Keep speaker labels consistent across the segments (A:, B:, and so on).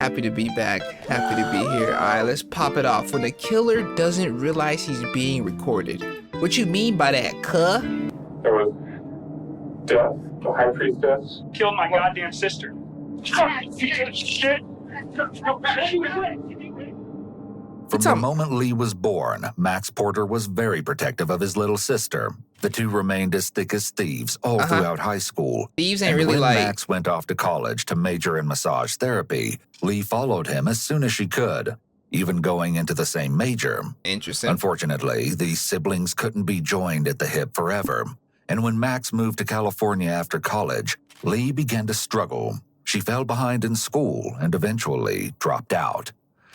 A: Happy to be back. Happy to be here. All right, let's pop it off. When the killer doesn't realize he's being recorded. What you mean by that, cuh?
B: There was death, the high priestess.
C: Killed my goddamn sister. Shit.
D: From the moment Lee was born, Max Porter was very protective of his little sister. The two remained as thick as thieves all throughout high school.
A: Thieves ain't
D: and
A: really
D: when
A: like...
D: Max went off to college to major in massage therapy, Lee followed him as soon as she could, even going into the same major.
A: Interesting.
D: Unfortunately, these siblings couldn't be joined at the hip forever. And when Max moved to California after college, Lee began to struggle. She fell behind in school and eventually dropped out.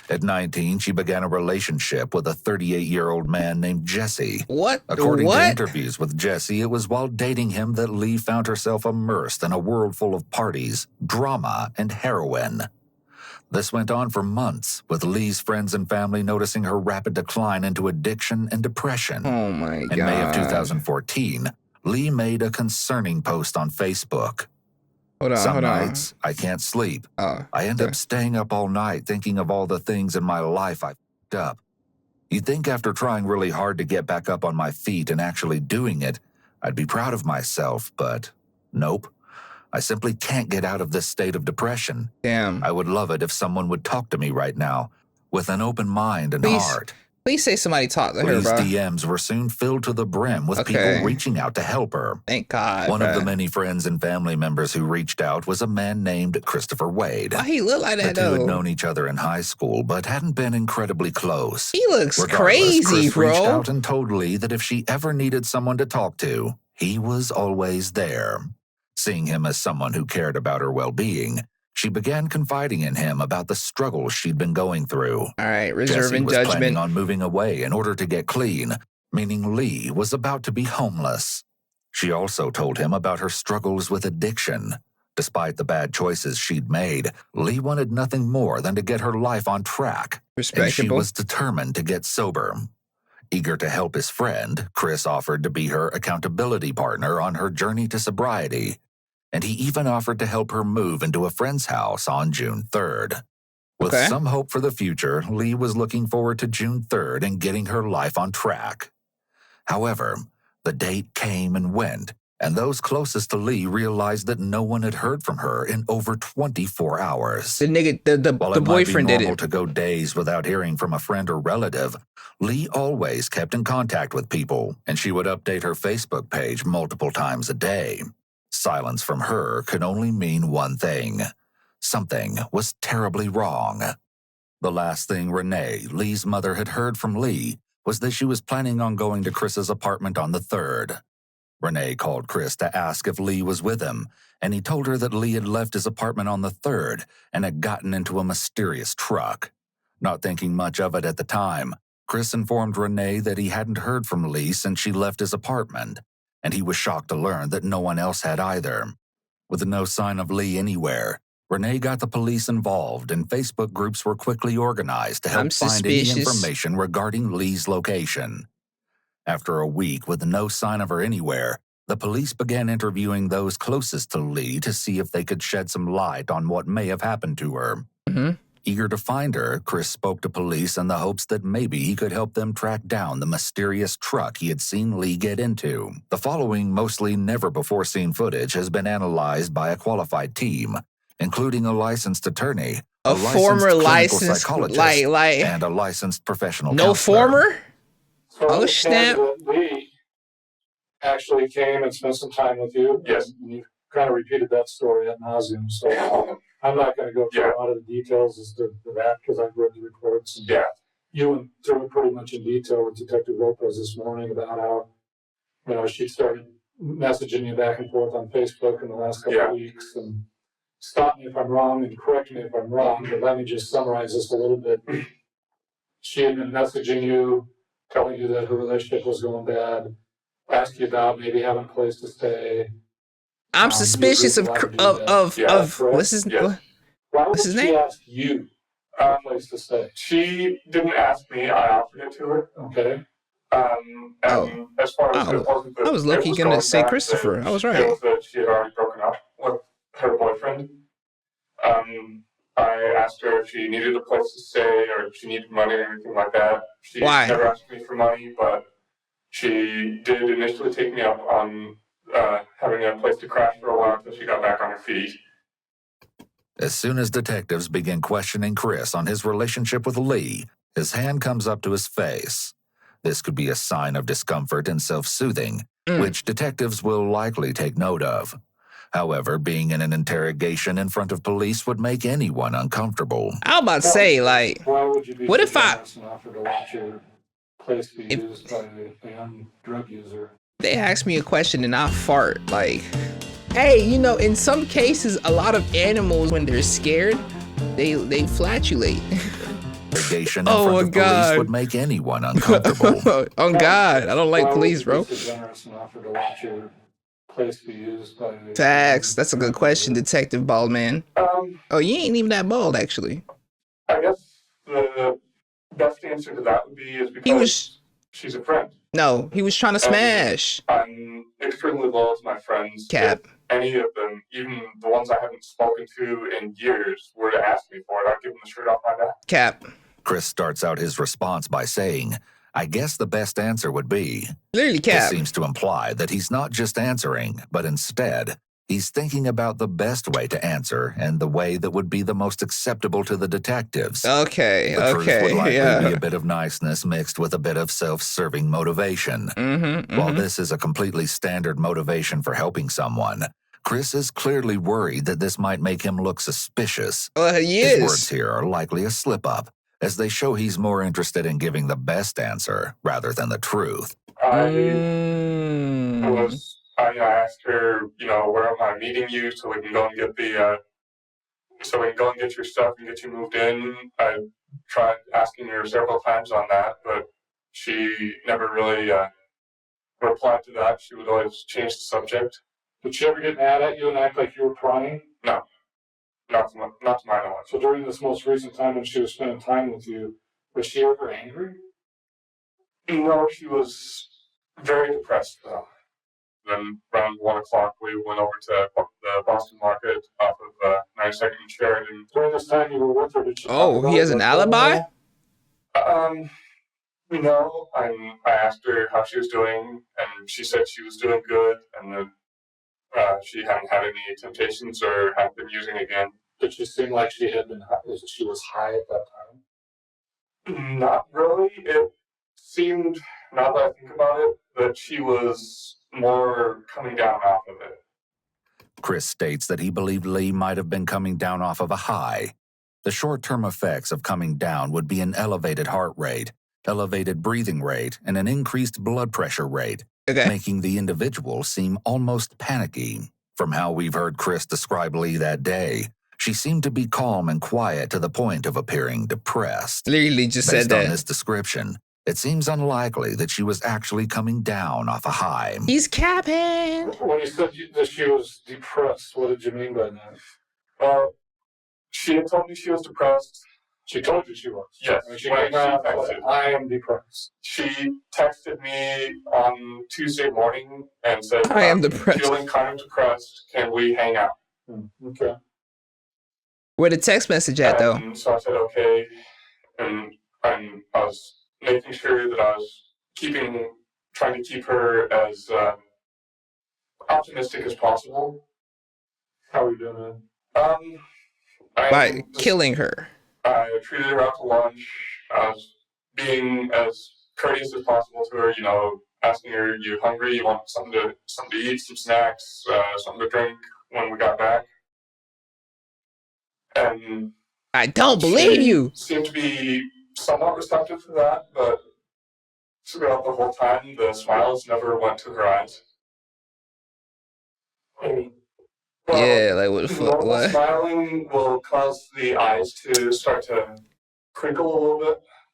D: At 19, she began a relationship with a 38-year-old man named Jesse.
A: What?
D: According to interviews with Jesse, it was while dating him that Lee found herself immersed in a world full of parties, drama, and heroin. This went on for months, with Lee's friends and family noticing her rapid decline into addiction and depression.
A: Oh my God.
D: In May of 2014, Lee made a concerning post on Facebook. Some nights, I can't sleep. I end up staying up all night thinking of all the things in my life I f***ed up. You'd think after trying really hard to get back up on my feet and actually doing it, I'd be proud of myself, but nope. I simply can't get out of this state of depression.
A: Damn.
D: I would love it if someone would talk to me right now, with an open mind and heart.
A: Please say somebody talk to her,
D: Lee's
A: bro.
D: DMs were soon filled to the brim with people reaching out to help her.
A: Thank God.
D: One of the many friends and family members who reached out was a man named Christopher Wade.
A: Why he look like that,
D: the two
A: though?
D: had known each other in high school, but hadn't been incredibly close.
A: He looks
D: Regardless,
A: crazy,
D: Chris reached
A: bro.
D: out and told Lee that if she ever needed someone to talk to, he was always there. Seeing him as someone who cared about her well-being, she began confiding in him about the struggles she'd been going through.
A: All right,
D: Jesse
A: reserving
D: was
A: judgment.
D: planning on moving away in order to get clean, meaning Lee was about to be homeless. She also told him about her struggles with addiction. Despite the bad choices she'd made, Lee wanted nothing more than to get her life on track. And she was determined to get sober. Eager to help his friend, Chris offered to be her accountability partner on her journey to sobriety. And he even offered to help her move into a friend's house on June 3rd. With some hope for the future, Lee was looking forward to June 3rd and getting her life on track. However, the date came and went, and those closest to Lee realized that no one had heard from her in over 24 hours.
A: The nigga, the boyfriend did it.
D: While it might be normal to go days without hearing from a friend or relative, Lee always kept in contact with people, and she would update her Facebook page multiple times a day. Silence from her could only mean one thing. Something was terribly wrong. The last thing Renee, Lee's mother, had heard from Lee was that she was planning on going to Chris's apartment on the 3rd. Renee called Chris to ask if Lee was with him, and he told her that Lee had left his apartment on the 3rd and had gotten into a mysterious truck. Not thinking much of it at the time, Chris informed Renee that he hadn't heard from Lee since she left his apartment, and he was shocked to learn that no one else had either. With no sign of Lee anywhere, Renee got the police involved, and Facebook groups were quickly organized to help find any information regarding Lee's location. After a week with no sign of her anywhere, the police began interviewing those closest to Lee to see if they could shed some light on what may have happened to her. Eager to find her, Chris spoke to police in the hopes that maybe he could help them track down the mysterious truck he had seen Lee get into. The following mostly never-before-seen footage has been analyzed by a qualified team, including a licensed attorney,
A: a former licensed
D: psychologist, and a licensed professional
A: counselor.
D: Former?
B: So
A: Oh, snap.
B: Lee actually came and spent some time with you.
C: Yes.
B: And you kind of repeated that story ad nauseum, so I'm not going to go through a lot of the details as to that because I've read the reports. And you went through pretty much in detail with Detective Lopez this morning about how, she started messaging you back and forth on Facebook in the last couple of weeks. And stop me if I'm wrong and correct me if I'm wrong, but let me just summarize this a little bit. She had been messaging you, telling you that her relationship was going bad, asked you about maybe having a place to stay.
A: I'm suspicious of what's his name?
B: Why would she ask you a place to stay?
C: She didn't ask me. I offered it to her.
B: Okay.
C: As far as it wasn't
A: I was lucky going to say Christopher. I was right.
C: It was that she had already broken up with her boyfriend. I asked her if she needed a place to stay or if she needed money or anything like that. She
A: Why?
C: never asked me for money, but she did initially take me up on having a place to crash for a while until she got back on her feet.
D: As soon as detectives begin questioning Chris on his relationship with Lee, his hand comes up to his face. This could be a sign of discomfort and self-soothing, which detectives will likely take note of. However, being in an interrogation in front of police would make anyone uncomfortable.
A: I was about to say, like,
B: Why would you be
A: what
B: so
A: if I,
B: generous and offer to let your place be
A: if
B: used by a young drug user?
A: they ask me a question and I fart, like, hey, you know, in some cases, a lot of animals, when they're scared, they flatulate.
D: Interrogation in
A: Oh
D: front
A: my
D: of police
A: God.
D: would make anyone uncomfortable.
A: On God, I don't like
B: Why would
A: police,
B: you
A: bro.
B: be so generous and offer to let your place be used by a
A: Facts.
B: young
A: That's a good
B: drug
A: question,
B: user?
A: Detective Baldman. Oh, you ain't even that bald, actually.
C: I guess the best answer to that would be is
A: He
C: because
A: was,
C: she's a friend.
A: no, he was trying to smash.
C: I'm extremely loyal to my friends.
A: Cap.
C: If any of them, even the ones I haven't spoken to in years, were to ask me for it, I'd give them the shirt off my back.
A: Cap.
D: Chris starts out his response by saying, I guess the best answer would be.
A: Literally
D: This
A: cap.
D: seems to imply that he's not just answering, but instead, he's thinking about the best way to answer and the way that would be the most acceptable to the detectives.
A: Okay,
D: The truth would
A: okay,
D: likely be
A: yeah.
D: a bit of niceness mixed with a bit of self-serving motivation.
A: Mm-hmm,
D: While
A: mm-hmm.
D: this is a completely standard motivation for helping someone, Chris is clearly worried that this might make him look suspicious.
A: Well, he
D: His words
A: is.
D: here are likely a slip-up, as they show he's more interested in giving the best answer rather than the truth.
A: Mm.
C: I asked her, you know, where am I meeting you so we can go and get your stuff and get you moved in. I tried asking her several times on that, but she never really replied to that. She would always change the subject.
B: Did she ever get mad at you and act like you were prying?
C: No, not to my knowledge.
B: So during this most recent time when she was spending time with you, was she ever angry?
C: No, she was very depressed though. Then around 1 o'clock, we went over to the Boston Market off of 92nd and Sheridan.
B: During this time you were with her, did she talk
A: Oh,
B: about
A: he has an
B: what's going
A: alibi?
B: on?
C: No, I asked her how she was doing, and she said she was doing good, and that she hadn't had any temptations or hadn't been using again.
B: Did she seem like she had been? She was high at that time?
C: Not really. It seemed, now that I think about it, that she was more coming down off of it.
D: Chris states that he believed Lee might have been coming down off of a high. The short-term effects of coming down would be an elevated heart rate, elevated breathing rate, and an increased blood pressure rate,
A: Okay.
D: making the individual seem almost panicky. From how we've heard Chris describe Lee that day, she seemed to be calm and quiet to the point of appearing depressed.
A: Literally just said
D: Based on
A: that.
D: this description, it seems unlikely that she was actually coming down off a high.
A: He's capping.
B: When you said that she was depressed, what did you mean by that?
C: Well, she had told me she was depressed.
B: She told you she was?
C: Yes.
B: I mean, she came out and said, I am depressed.
C: She texted me on Tuesday morning and said,
A: I am depressed.
C: Feeling kind of depressed. Can we hang out?
B: Okay.
A: Where the text message at, though?
C: So I said, okay. And I was making sure that I was trying to keep her as optimistic as possible.
B: How are you doing
A: By killing her.
C: I treated her out to lunch. I was being as courteous as possible to her, you know, asking her, you hungry? You want something to eat, some snacks, something to drink when we got back? And
A: I don't believe you.
C: Seemed to be somewhat receptive to that, but throughout the whole time, the smiles never went to her eyes.
A: Yeah, like what the fuck?
C: Normal
A: What?
C: smiling will cause the eyes to start to crinkle a little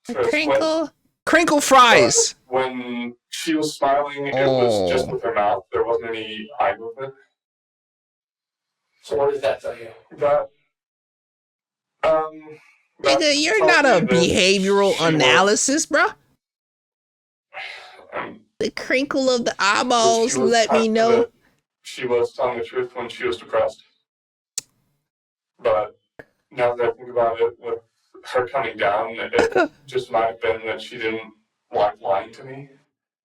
C: bit.
A: Crinkle? Crinkle fries.
C: But when she was smiling, it was just with her mouth. There wasn't any eye movement.
B: So what does that tell you?
A: Nigga, you're not a behavioral analysis, bro. The crinkle of the eyeballs let me know.
C: She was telling the truth when she was depressed. But now that I think about it, with her coming down, it just might have been that she didn't like lying to me.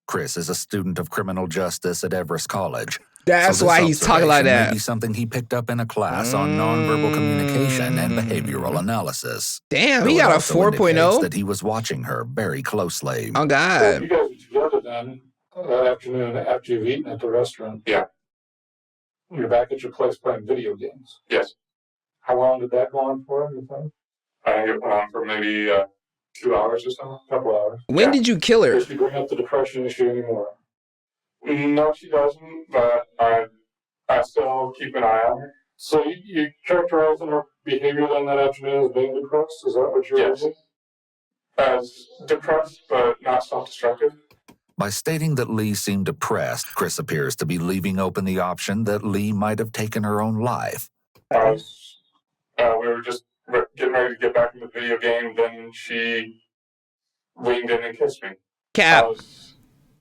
D: Chris is a student of criminal justice at Everest College.
A: That's
D: so
A: why he's talking like that.
D: May be something he picked up in a class on nonverbal communication and behavioral analysis.
A: Damn, he got a 4.0.
D: That he was watching her very closely.
A: Oh God!
B: So you guys were together then that afternoon after you've eaten at the restaurant.
C: Yeah.
B: You're back at your place playing video games.
C: Yes.
B: How long did that go on for? You think?
C: I think it went on for maybe 2 hours or so.
B: A couple hours.
A: When did you kill her?
B: Does she bring up the depression issue anymore?
C: No, she doesn't, but I still keep an eye on her.
B: So you characterizing her behavior then that afternoon as being depressed? Is that what you're
C: Yes. As depressed, but not self-destructive.
D: By stating that Lee seemed depressed, Chris appears to be leaving open the option that Lee might have taken her own life.
C: We were just getting ready to get back in the video game, then she leaned in and kissed me.
A: Cap.
C: I was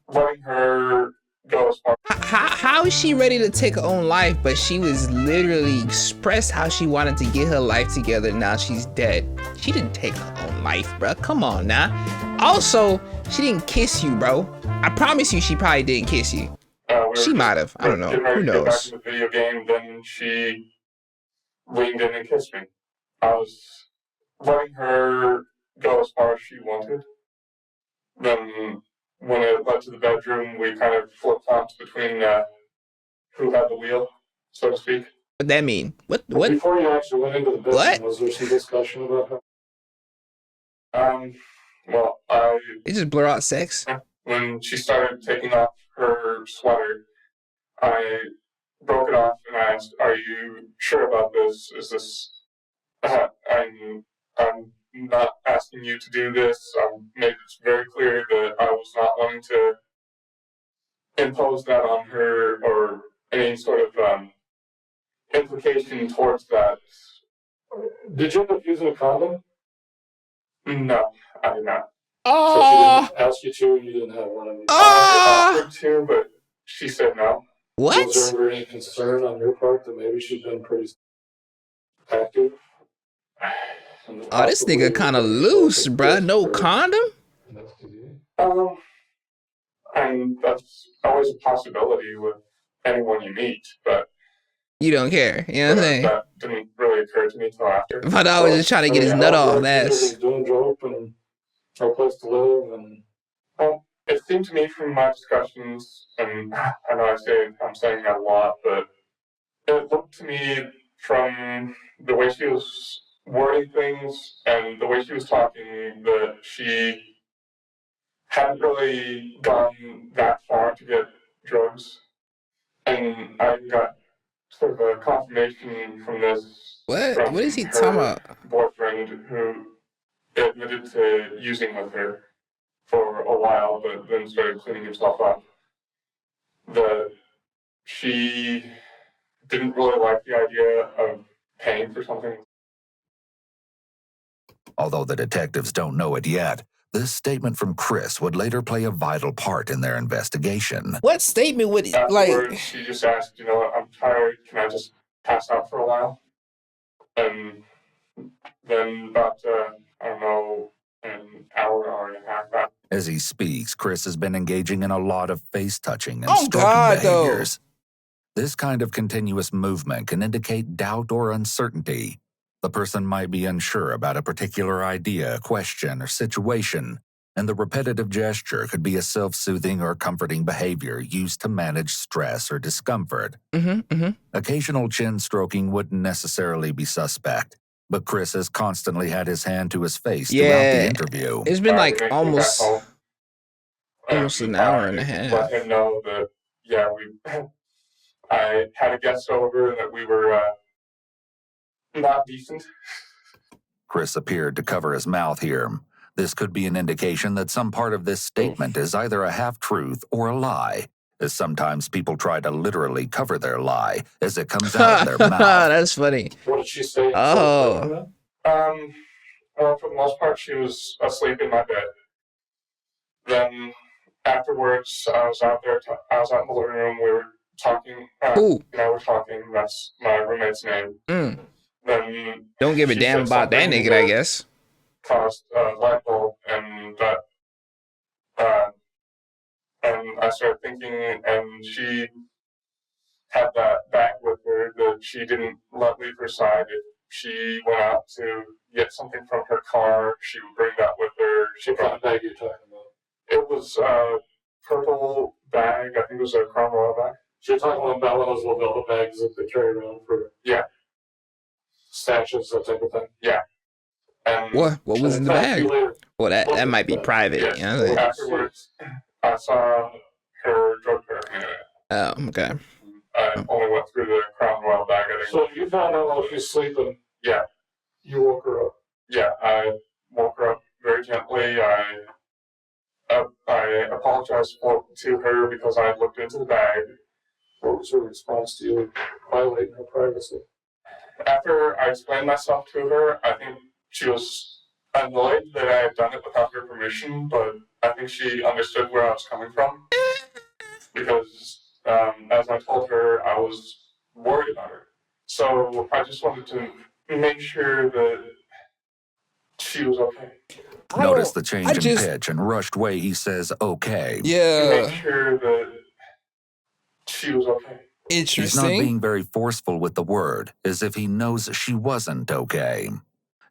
C: letting her go as far.
A: How is she ready to take her own life, but she was literally expressed how she wanted to get her life together. Now she's dead. She didn't take her own life, bro. Come on now. Also, she didn't kiss you, bro. I promise you she probably didn't kiss you. She might have. I don't know. Who knows?
C: Back in the video game, then she leaned in and kissed me. I was letting her go as far as she wanted. Then when it led to the bedroom, we kind of flip-flopped between who had the wheel, so to speak.
A: What that mean? What?
B: Before you actually went into the bedroom,
A: what?
B: Was there some discussion about her?
C: Well,
A: They just blur out sex?
C: When she started taking off her sweater, I broke it off and I asked, "Are you sure about this? Is this? I'm not asking you to do this. I made it very clear that I was not wanting to impose that on her or any sort of implication towards that."
B: Did you end up using a condom?
C: No, I did not.
B: So she didn't ask you to, and you didn't have one of these.
C: I offered to, but she said no.
A: What?
B: Was there ever any concern on your part that maybe she'd been pretty active?
A: Oh, this nigga kind of loose, bruh. No condom?
C: And that's always a possibility with anyone you meet, but
A: you don't care. You know what I'm saying?
C: That didn't really occur to me till after.
A: But I was just trying to get his nut off. That's
B: doing dope and no place to live, and
C: well, it seemed to me from my discussions, and I know I'm saying that a lot, but it looked to me from the way she was wording things and the way she was talking that she hadn't really gone that far to get drugs. And I got sort of a confirmation from this.
A: what? What is he talking about?
C: Boyfriend who admitted to using with her for a while, but then started cleaning himself up. That she didn't really like the idea of paying for something.
D: Although the detectives don't know it yet, this statement from Chris would later play a vital part in their investigation.
A: What statement would
C: Afterwards, she just asked, "You know what, I'm tired, can I just pass out for a while?" And then about, I don't know, an hour and a half after.
D: As he speaks, Chris has been engaging in a lot of face-touching and
A: Oh,
D: stroking
A: God,
D: behaviors. This kind of continuous movement can indicate doubt or uncertainty. The person might be unsure about a particular idea, question, or situation, and the repetitive gesture could be a self-soothing or comforting behavior used to manage stress or discomfort. Occasional chin stroking wouldn't necessarily be suspect, but Chris has constantly had his hand to his face throughout the interview.
A: It's been like almost an hour and a half.
C: Let him know that, yeah, I had a guest over and that we were not decent.
D: Chris appeared to cover his mouth here. This could be an indication that some part of this statement is either a half-truth or a lie, as sometimes people try to literally cover their lie as it comes out of their mouth.
A: That's funny.
B: What did she say?
A: Oh.
C: Well, for the most part, she was asleep in my bed. Then afterwards, I was out there. I was out in the living room. We were talking.
A: Who?
C: And I were talking. That's my roommate's name. then
A: Don't give a
C: she
A: damn
C: said
A: about that
C: something
A: nigga, I
C: that
A: guess.
C: caused a light bulb, and that, and I started thinking, and she had that bag with her that she didn't let leave her side. If she went out to get something from her car, she would bring that with her.
B: What kind of bag are you talking about?
C: It was a purple bag. I think it was a Cromwell bag.
B: So you're talking about one of those little velvet bags that they carry around for stashes, that type of thing.
C: Yeah. And
A: What was in the bag? Well, that might be private.
C: yes,
A: You know what I'm saying?
C: afterwards, I saw her drug paraphernalia.
A: Oh, okay.
C: I only went through the Cromwell bag. I think.
B: So you found out while she was sleeping.
C: Yeah.
B: You woke her up.
C: Yeah, I woke her up very gently. I apologized to her because I had looked into the bag.
B: What was her response to you violating her privacy?
C: After I explained myself to her, I think she was annoyed that I had done it without her permission, but I think she understood where I was coming from. Because, as I told her, I was worried about her. So I just wanted to make sure that she was okay.
D: Notice the change in pitch and rushed way he says okay.
A: Yeah.
C: Make sure that she was okay.
A: Interesting.
D: He's not being very forceful with the word, as if he knows she wasn't okay.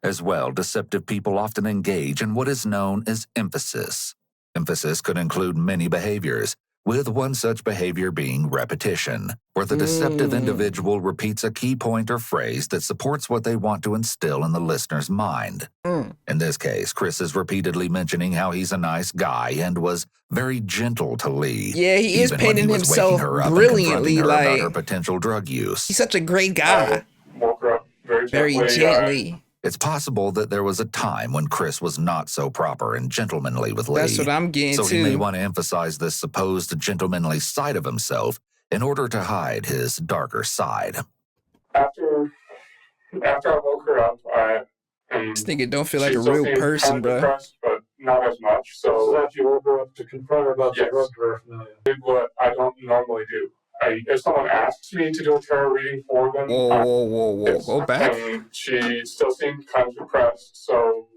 D: As well, deceptive people often engage in what is known as emphasis. Emphasis could include many behaviors, with one such behavior being repetition, where the deceptive individual repeats a key point or phrase that supports what they want to instill in the listener's mind. In this case, Chris is repeatedly mentioning how he's a nice guy and was very gentle to Lee.
A: Yeah, he is
D: even when
A: painting
D: he was
A: himself
D: waking her up and
A: brilliantly,
D: confronting her about
A: like
D: her potential drug use.
A: he's such a great guy.
C: I woke her up very gently.
A: Very gently.
D: It's possible that there was a time when Chris was not so proper and gentlemanly with Lee.
A: That's what I'm getting
D: so
A: to.
D: he may want to emphasize this supposed gentlemanly side of himself in order to hide his darker side.
C: After I woke her up,
A: This nigga don't feel like
C: she
A: a
C: still
A: real
C: seemed
A: person,
C: kind of
A: bro.
C: depressed, but not as much.
B: So
C: So
B: that you woke her up to confront her about the
C: Yes.
B: drug paraphernalia.
C: I did what I don't normally do. If someone asks me to do a tarot reading for them,
A: Whoa. Go back.
C: And she still seemed kind of depressed, so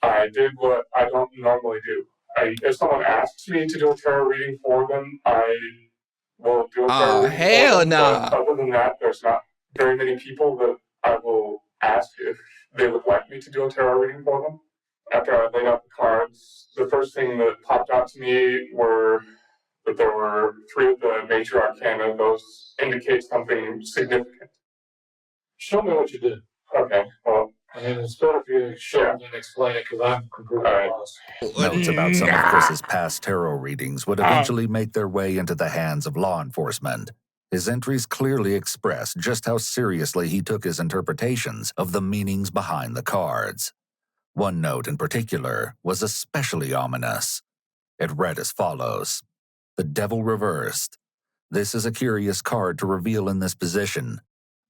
C: I did what I don't normally do. If someone asks me to do a tarot reading for them, I will do a tarot reading
A: hell
C: for them.
A: nah.
C: But other than that, there's not very many people that I will ask if they would like me to do a tarot reading for them. After I laid out the cards, the first thing that popped out to me were that there were 3 of the major arcana. Those indicate something significant.
B: Show me what you did.
C: Okay, well,
B: I mean, it's better if you show me and explain it because I'm completely lost.
D: Notes about some of Chris's past tarot readings would eventually make their way into the hands of law enforcement. His entries clearly express just how seriously he took his interpretations of the meanings behind the cards. One note in particular was especially ominous. It read as follows: The Devil Reversed. This is a curious card to reveal in this position.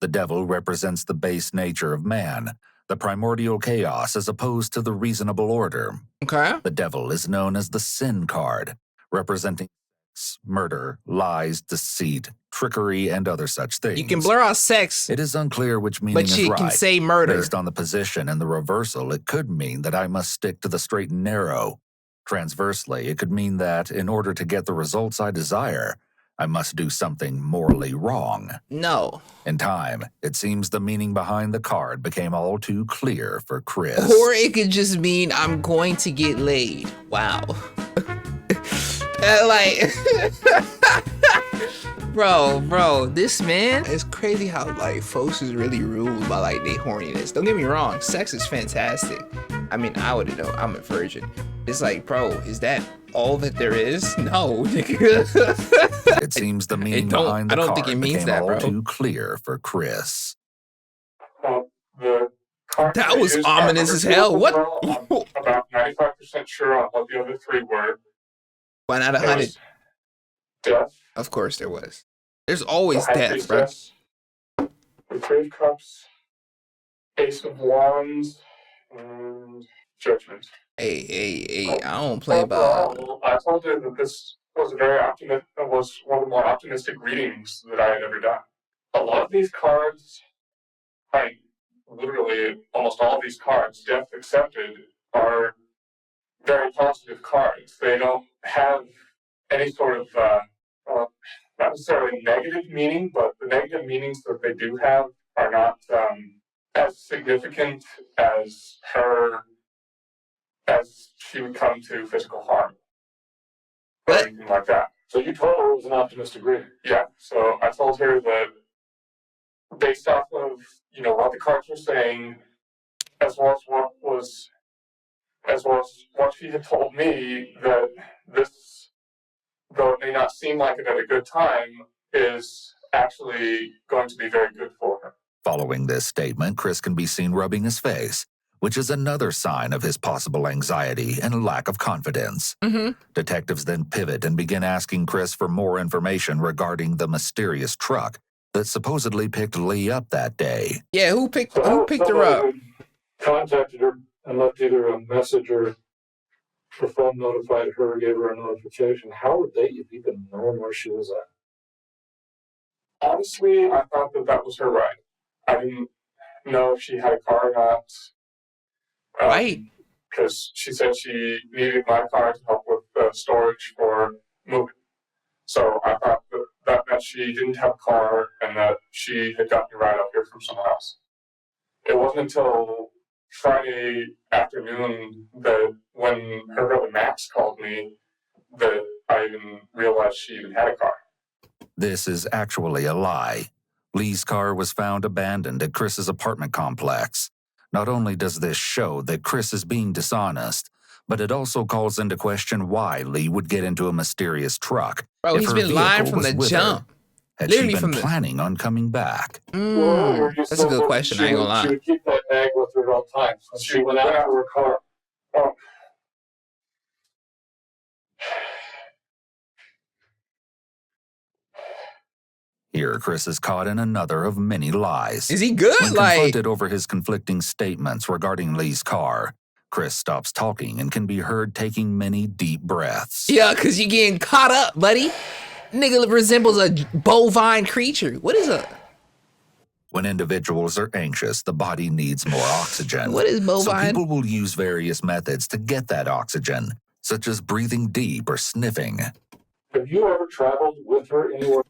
D: The devil represents the base nature of man, the primordial chaos as opposed to the reasonable order.
A: Okay.
D: The devil is known as the sin card, representing sex, murder, lies, deceit, trickery, and other such things.
A: You can blur out sex,
D: It is unclear which meaning
A: but
D: is
A: you
D: right.
A: can say murder.
D: Based on the position and the reversal, it could mean that I must stick to the straight and narrow. Transversely, it could mean that in order to get the results I desire, I must do something morally wrong.
A: No.
D: In time, it seems the meaning behind the card became all too clear for Chris.
A: Or it could just mean I'm going to get laid. Wow. Like, bro, this man, it's crazy how like folks is really ruled by like their horniness. Don't get me wrong, sex is fantastic. I mean, I wouldn't know. I'm a virgin. It's like, bro, is that all that there is? No.
D: It seems the meaning behind the
A: I don't
D: card
A: think it means
D: became
A: that,
D: all
A: bro.
D: too clear for Chris.
C: The card
A: That
C: I
A: was
C: used,
A: ominous
C: I
A: as hell. What?
C: I'm about 95% sure on what the other 3 were.
A: 1 out of
C: There
A: 100.
C: was Death.
A: Of course there was. There's always
C: the High
A: death, bro.
C: Priestess, the 3 of Cups, Ace of Wands, and Judgment.
A: Hey, I don't play about.
C: Overall, I told her that this was one of the more optimistic readings that I had ever done. A lot of these cards Literally almost all these cards, death accepted, are very positive cards. They don't have any sort of, not necessarily negative meaning, but the negative meanings that they do have are not as significant as as she would come to physical harm or anything like that.
B: So you told her it was an optimistic reading?
C: Yeah, so I told her that based off of, what the cards were saying, as well as what she had told me, that this, though it may not seem like it at a good time, is actually going to be very good for her.
D: Following this statement, Chris can be seen rubbing his face, which is another sign of his possible anxiety and lack of confidence. Detectives then pivot and begin asking Chris for more information regarding the mysterious truck that supposedly picked Lee up that day.
A: Yeah, who picked her up?
B: Contacted her and left either a message or the phone notified her, gave her a notification. How would they have even known where she was at?
C: Honestly, I thought that was her ride. I didn't know if she had a car or not.
A: Right.
C: Because she said she needed my car to help with the storage for moving. So I thought that she didn't have a car and that she had gotten a ride up here from someone else. It wasn't until Friday afternoon that when her brother Max called me that I even realized she even had a car.
D: This is actually a lie. Lee's car was found abandoned at Chris's apartment complex. Not only does this show that Chris is being dishonest, but it also calls into question why Lee would get into a mysterious truck.
A: Bro,
D: if
A: he's
D: her
A: been lying
D: vehicle
A: from
D: was
A: the
D: with
A: jump.
D: her. Had
A: Literally
D: she
A: from
D: been
A: the
D: planning on coming back?
A: That's a good question. I ain't gonna lie.
B: She would keep that bag with her at all times. When she went out to her car.
C: Oh.
D: Here, Chris is caught in another of many lies.
A: Is he good?
D: When confronted over his conflicting statements regarding Lee's car, Chris stops talking and can be heard taking many deep breaths.
A: Yeah, because you're getting caught up, buddy. Nigga resembles a bovine creature. What is a...
D: When individuals are anxious, the body needs more oxygen.
A: What is bovine?
D: So people will use various methods to get that oxygen, such as breathing deep or sniffing.
B: Have you ever traveled with her anywhere?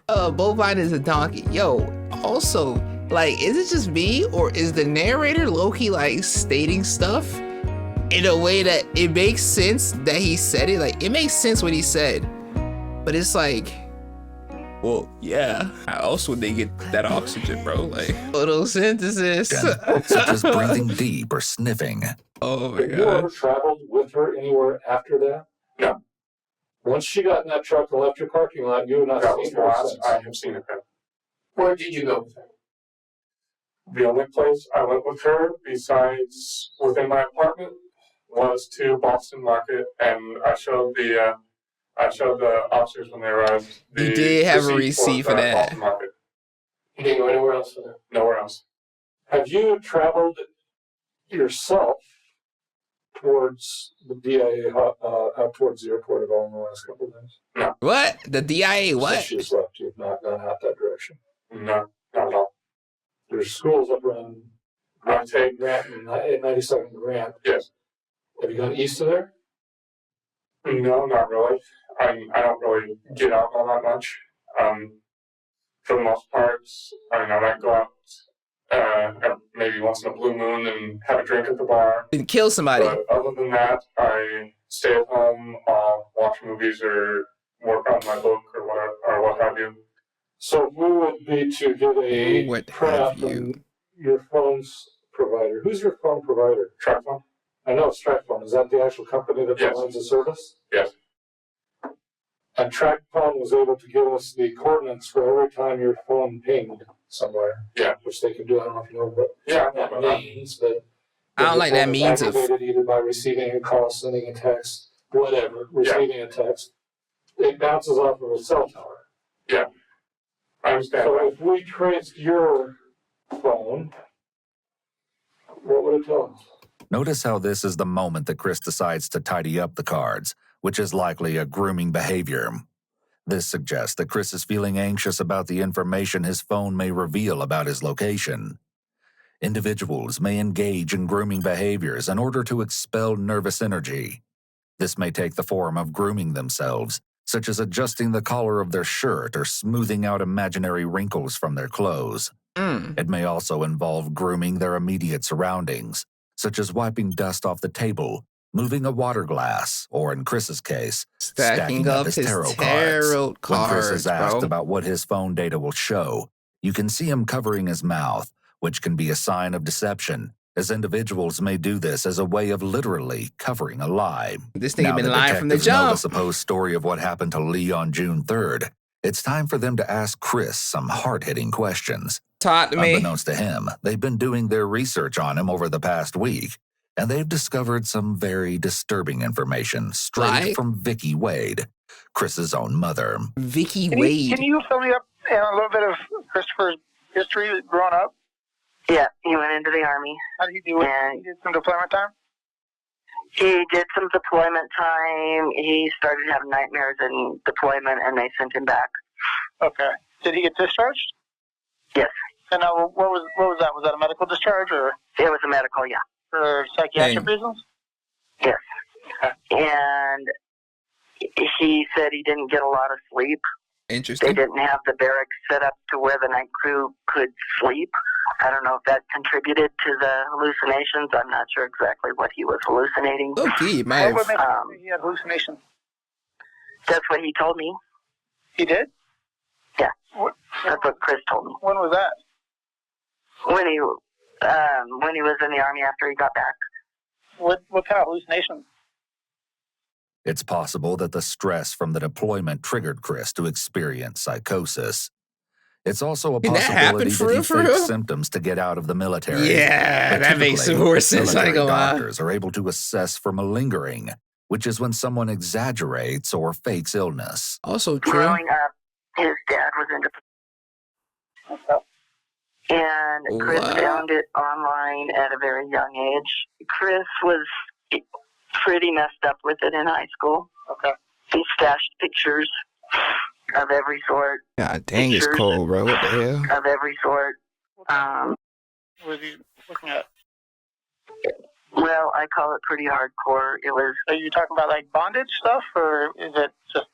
A: Bovine is a donkey. Yo, also, like, is it just me or is the narrator low-key like stating stuff in a way that it makes sense that he said it? Like, it makes sense what he said, but it's like, well, yeah, how else would they get that oxygen, bro? Like, photosynthesis.
D: Such as breathing deep or sniffing.
A: Oh my
B: Have you ever
A: god.
B: traveled with her anywhere after that?
C: No.
B: Once she got in that truck and left your parking lot, you have not
C: That was
B: seen
C: the
B: her
C: last
B: since.
C: I have seen her.
E: Where did you go with her?
C: The only place I went with her, besides within my apartment, was to Boston Market, and I showed the officers when they arrived.
A: You did have a
C: receipt
A: receipt for that.
C: Boston Market.
E: You didn't go anywhere else with her?
C: Nowhere else.
B: Have you traveled yourself towards the DIA, out towards the airport at all in the last couple of days?
A: What? The DIA what?
B: Since she's left, you've not gone out that direction.
C: No, not at all.
B: There's schools up around Grant and 97 Grant.
C: Yes.
B: Have you gone east of there?
C: No, not really. I don't really get out all that much. For the most part, I might go out maybe once in a blue moon and have a drink at the bar.
A: And kill somebody.
C: But other than that, I stay at home, watch movies or work on my book or whatever, or what have you.
B: So who would be to get a
A: What
B: printout
A: have you?
B: from your phone's provider? Who's your phone provider?
C: TrackPhone?
B: I know it's TrackPhone. Is that the actual company that
C: Yes.
B: provides the service?
C: Yes.
B: And TrackPhone was able to give us the coordinates for every time your phone pinged somewhere.
C: Yeah.
B: Which they can do. I don't know if you know what
C: Yeah,
B: that means, but
A: I don't like that
B: means
A: means of.
B: activated either by receiving a call, sending a text, whatever, receiving a text. It bounces off of a cell tower.
C: I understand
B: So
C: that.
B: if we traced your phone, what would it tell us?
D: Notice how this is the moment that Chris decides to tidy up the cards, which is likely a grooming behavior. This suggests that Chris is feeling anxious about the information his phone may reveal about his location. Individuals may engage in grooming behaviors in order to expel nervous energy. This may take the form of grooming themselves, such as adjusting the collar of their shirt or smoothing out imaginary wrinkles from their clothes. It may also involve grooming their immediate surroundings, such as wiping dust off the table, moving a water glass, or in Chris's case,
A: Stacking up his tarot
D: When Chris is
A: cards,
D: asked
A: bro.
D: about what his phone data will show, you can see him covering his mouth, which can be a sign of deception, as individuals may do this as a way of literally covering a lie.
A: This nigga
D: Now
A: been
D: the
A: lying from the
D: detectives know the
A: jump.
D: supposed story of what happened to Lee on June 3rd. It's time for them to ask Chris some hard-hitting questions.
A: Talk to me.
D: Unbeknownst to him, they've been doing their research on him over the past week, and they've discovered some very disturbing information straight from Vicky Wade, Chris's own mother.
A: Vicky
F: Can
A: Wade.
F: you fill me up in a little bit of Christopher's history growing up?
G: Yeah, he went into the Army.
F: How did he do it? He did some deployment time?
G: He did some deployment time. He started having nightmares in deployment, and they sent him back.
F: Okay. Did he get discharged?
G: Yes.
F: And what was that? Was that a medical discharge or
G: It was a medical, yeah.
F: for psychiatric reasons?
G: Yes. And he said he didn't get a lot of sleep. They
A: Interesting.
G: didn't have the barracks set up to where the night crew could sleep. I don't know if that contributed to the hallucinations. I'm not sure exactly what he was hallucinating.
A: Okay,
F: What
A: man.
F: would make you think he had hallucinations?
G: That's what he told me.
F: He did?
G: Yeah.
F: What,
G: That's what Chris told me.
F: when was that?
G: When he was in the Army after he got back.
F: What kind of hallucinations?
D: It's possible that the stress from the deployment triggered Chris to experience psychosis. It's also a
A: Can that happen
D: possibility
A: for
D: that he
A: real, for
D: faked
A: real?
D: symptoms to get out of the military.
A: Yeah,
D: But
A: that makes
D: typically,
A: some more sense. I ain't
D: military
A: gonna lie.
D: doctors are able to assess for malingering, which is when someone exaggerates or fakes illness.
A: Also true.
G: Growing up, his dad was into... And Chris
A: What?
G: found it online at a very young age. Chris was pretty messed up with it in high school.
F: Okay.
G: He stashed pictures of every sort,
A: God dang, it's cold, bro. What the hell?
G: of every sort.
F: What was he looking at?
G: Well, I call it pretty hardcore. It was...
F: Are you talking about like bondage stuff, or is it just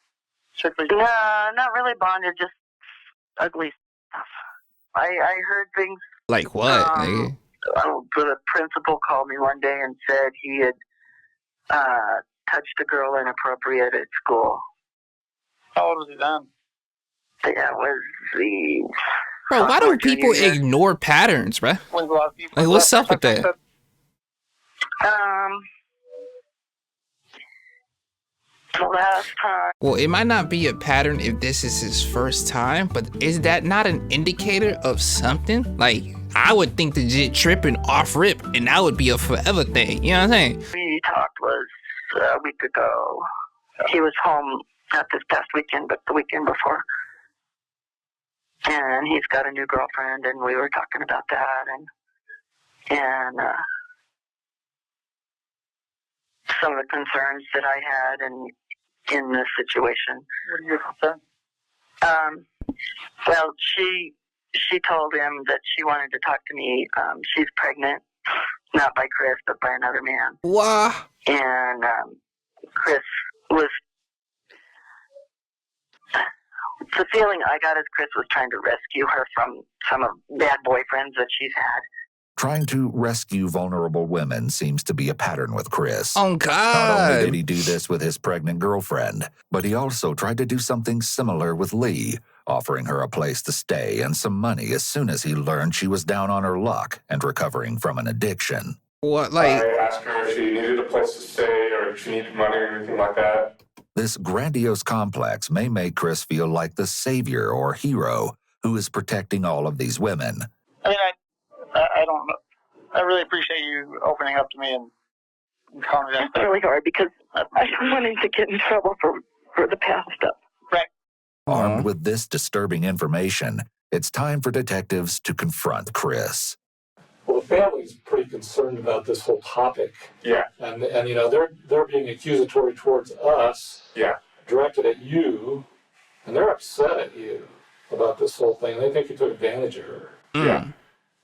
F: strictly?
G: No, not really bonded, just ugly stuff. I heard things.
A: Like what, nigga?
G: The principal called me one day and said he had touched a girl inappropriate at school.
F: How old was he then?
G: That was the...
A: Bro, why do
G: sophomore,
A: people
G: junior year.
A: ignore patterns, bro?
F: When's the last people?
A: Like, what's up with that?
G: The last time...
A: Well, it might not be a pattern if this is his first time, but is that not an indicator of something? Like, I would think the jit tripping off rip, and that would be a forever thing. You know what I'm saying?
G: We talked was a week ago. He was home not this past weekend, but the weekend before. And he's got a new girlfriend, and we were talking about that, and some of the concerns that I had in this situation.
F: What are your concerns?
G: Well, she told him that she wanted to talk to me. She's pregnant, not by Chris, but by another man.
A: Wow.
G: And Chris was... The feeling I got is Chris was trying to rescue her from some of bad boyfriends that she's had.
D: Trying to rescue vulnerable women seems to be a pattern with Chris.
A: Oh,
D: Not
A: God.
D: only did he do this with his pregnant girlfriend, but he also tried to do something similar with Lee, offering her a place to stay and some money as soon as he learned she was down on her luck and recovering from an addiction.
A: What, like...
C: I asked her if she needed a place to stay or if she needed money or anything like that.
D: This grandiose complex may make Chris feel like the savior or hero who is protecting all of these women.
F: I mean, I don't know. I really appreciate you opening up to me and calling me that
G: It's
F: stuff.
G: really hard because I don't want him to get in trouble for the past stuff.
F: Right.
D: Armed with this disturbing information, it's time for detectives to confront Chris.
B: Well, the family's pretty concerned about this whole topic.
C: Yeah.
B: And you know, they're being accusatory towards us,
C: Yeah.
B: directed at you, and they're upset at you about this whole thing. They think you took advantage of her.
C: Yeah.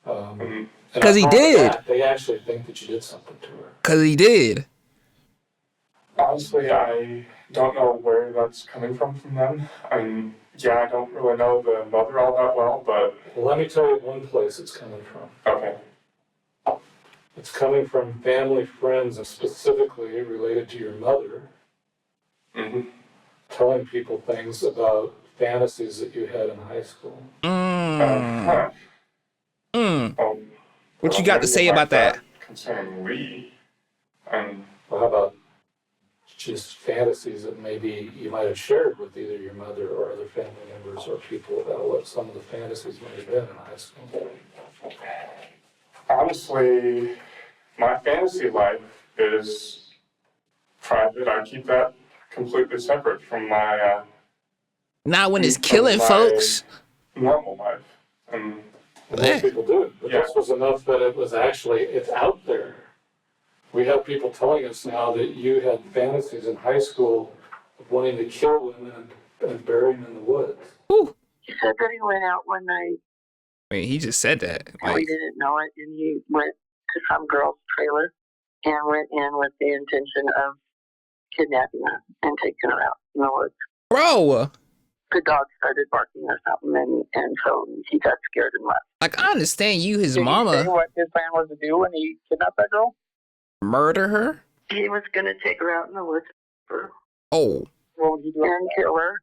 B: And
A: 'Cause he
B: on top of
A: did.
B: that, they actually think that you did something to her.
A: 'Cause he did.
C: Honestly, I don't know where that's coming from them. I mean, yeah, I don't really know the mother all that well, but...
B: Well, let me tell you one place it's coming from.
C: Okay.
B: It's coming from family, friends, and specifically related to your mother, telling people things about fantasies that you had in high school.
A: What you got to say about that?
C: Concerning Lee.
B: Well, how about just fantasies that maybe you might have shared with either your mother or other family members or people about what some of the fantasies might have been in high school?
C: Honestly, my fantasy life is private. I keep that completely separate from my
A: Not when it's killing
C: my
A: folks.
C: normal life.
B: Most people do, but this was enough that it was actually, it's out there. We have people telling us now that you had fantasies in high school of wanting to kill women and bury them in the woods.
A: Ooh.
G: He said that he went out one night.
A: Wait, he just said that.
G: And we didn't know it, and he went to some girl's trailer and went in with the intention of kidnapping her and taking her out in the woods.
A: Bro!
G: The dog started barking or something, and so he got scared and left.
A: Like, I understand you, his
F: Did
A: mama.
F: he say what his plan was to do when he kidnapped that girl?
A: Murder her?
G: He was going to take her out in the woods
A: Oh.
F: What would he do?
G: and kill her.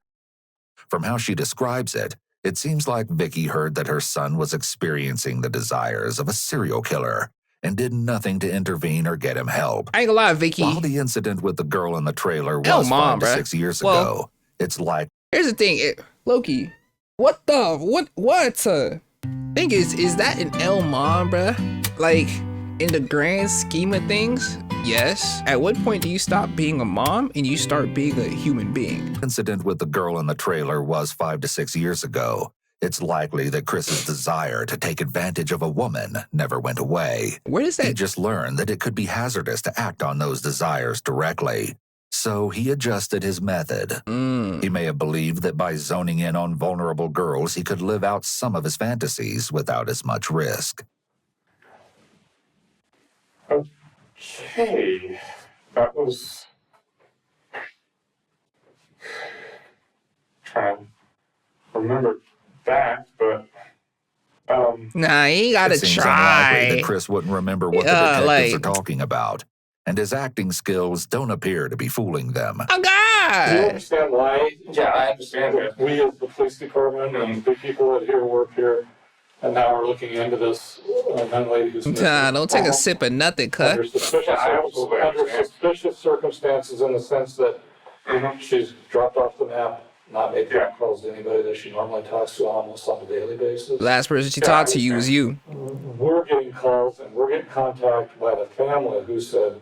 D: From how she describes it, it seems like Vicky heard that her son was experiencing the desires of a serial killer and did nothing to intervene or get him help.
A: I ain't gonna lie, Vicky.
D: While the incident with the girl in the trailer
A: Hell,
D: was
A: Mom,
D: 5 to
A: bruh.
D: 6 years
A: Well-
D: ago, it's like
A: Here's the thing, Loki. What? Thing is that an El Mom, bruh? Like, in the grand scheme of things, yes. At what point do you stop being a mom and you start being a human being?
D: incident with the girl in the trailer was 5 to 6 years ago. It's likely that Chris's desire to take advantage of a woman never went away.
A: Where does
D: He
A: that?
D: just learned that it could be hazardous to act on those desires directly. So he adjusted his method. He may have believed that by zoning in on vulnerable girls, he could live out some of his fantasies without as much risk.
C: Okay. That was... trying to remember back, but...
A: Nah, he ain't gotta
D: It seems unlikely
A: try.
D: that Chris wouldn't remember what the
A: Yeah,
D: detectives
A: like-
D: are talking about, and his acting skills don't appear to be fooling them.
A: Oh
B: Do you
A: God!
B: understand why?
C: Yeah, I understand it.
B: We as the police department and the people that here work here, and now we're looking into this young lady who's missing.
A: Nah, don't take a sip of nothing, cut.
B: Under suspicious,
C: Yeah, I absolutely
B: under
C: understand.
B: suspicious circumstances in the sense that she's dropped off the map, not made phone calls to anybody that she normally talks to almost on a daily basis.
A: Last person she talked to you was you.
B: We're getting calls and we're getting contacted by the family who said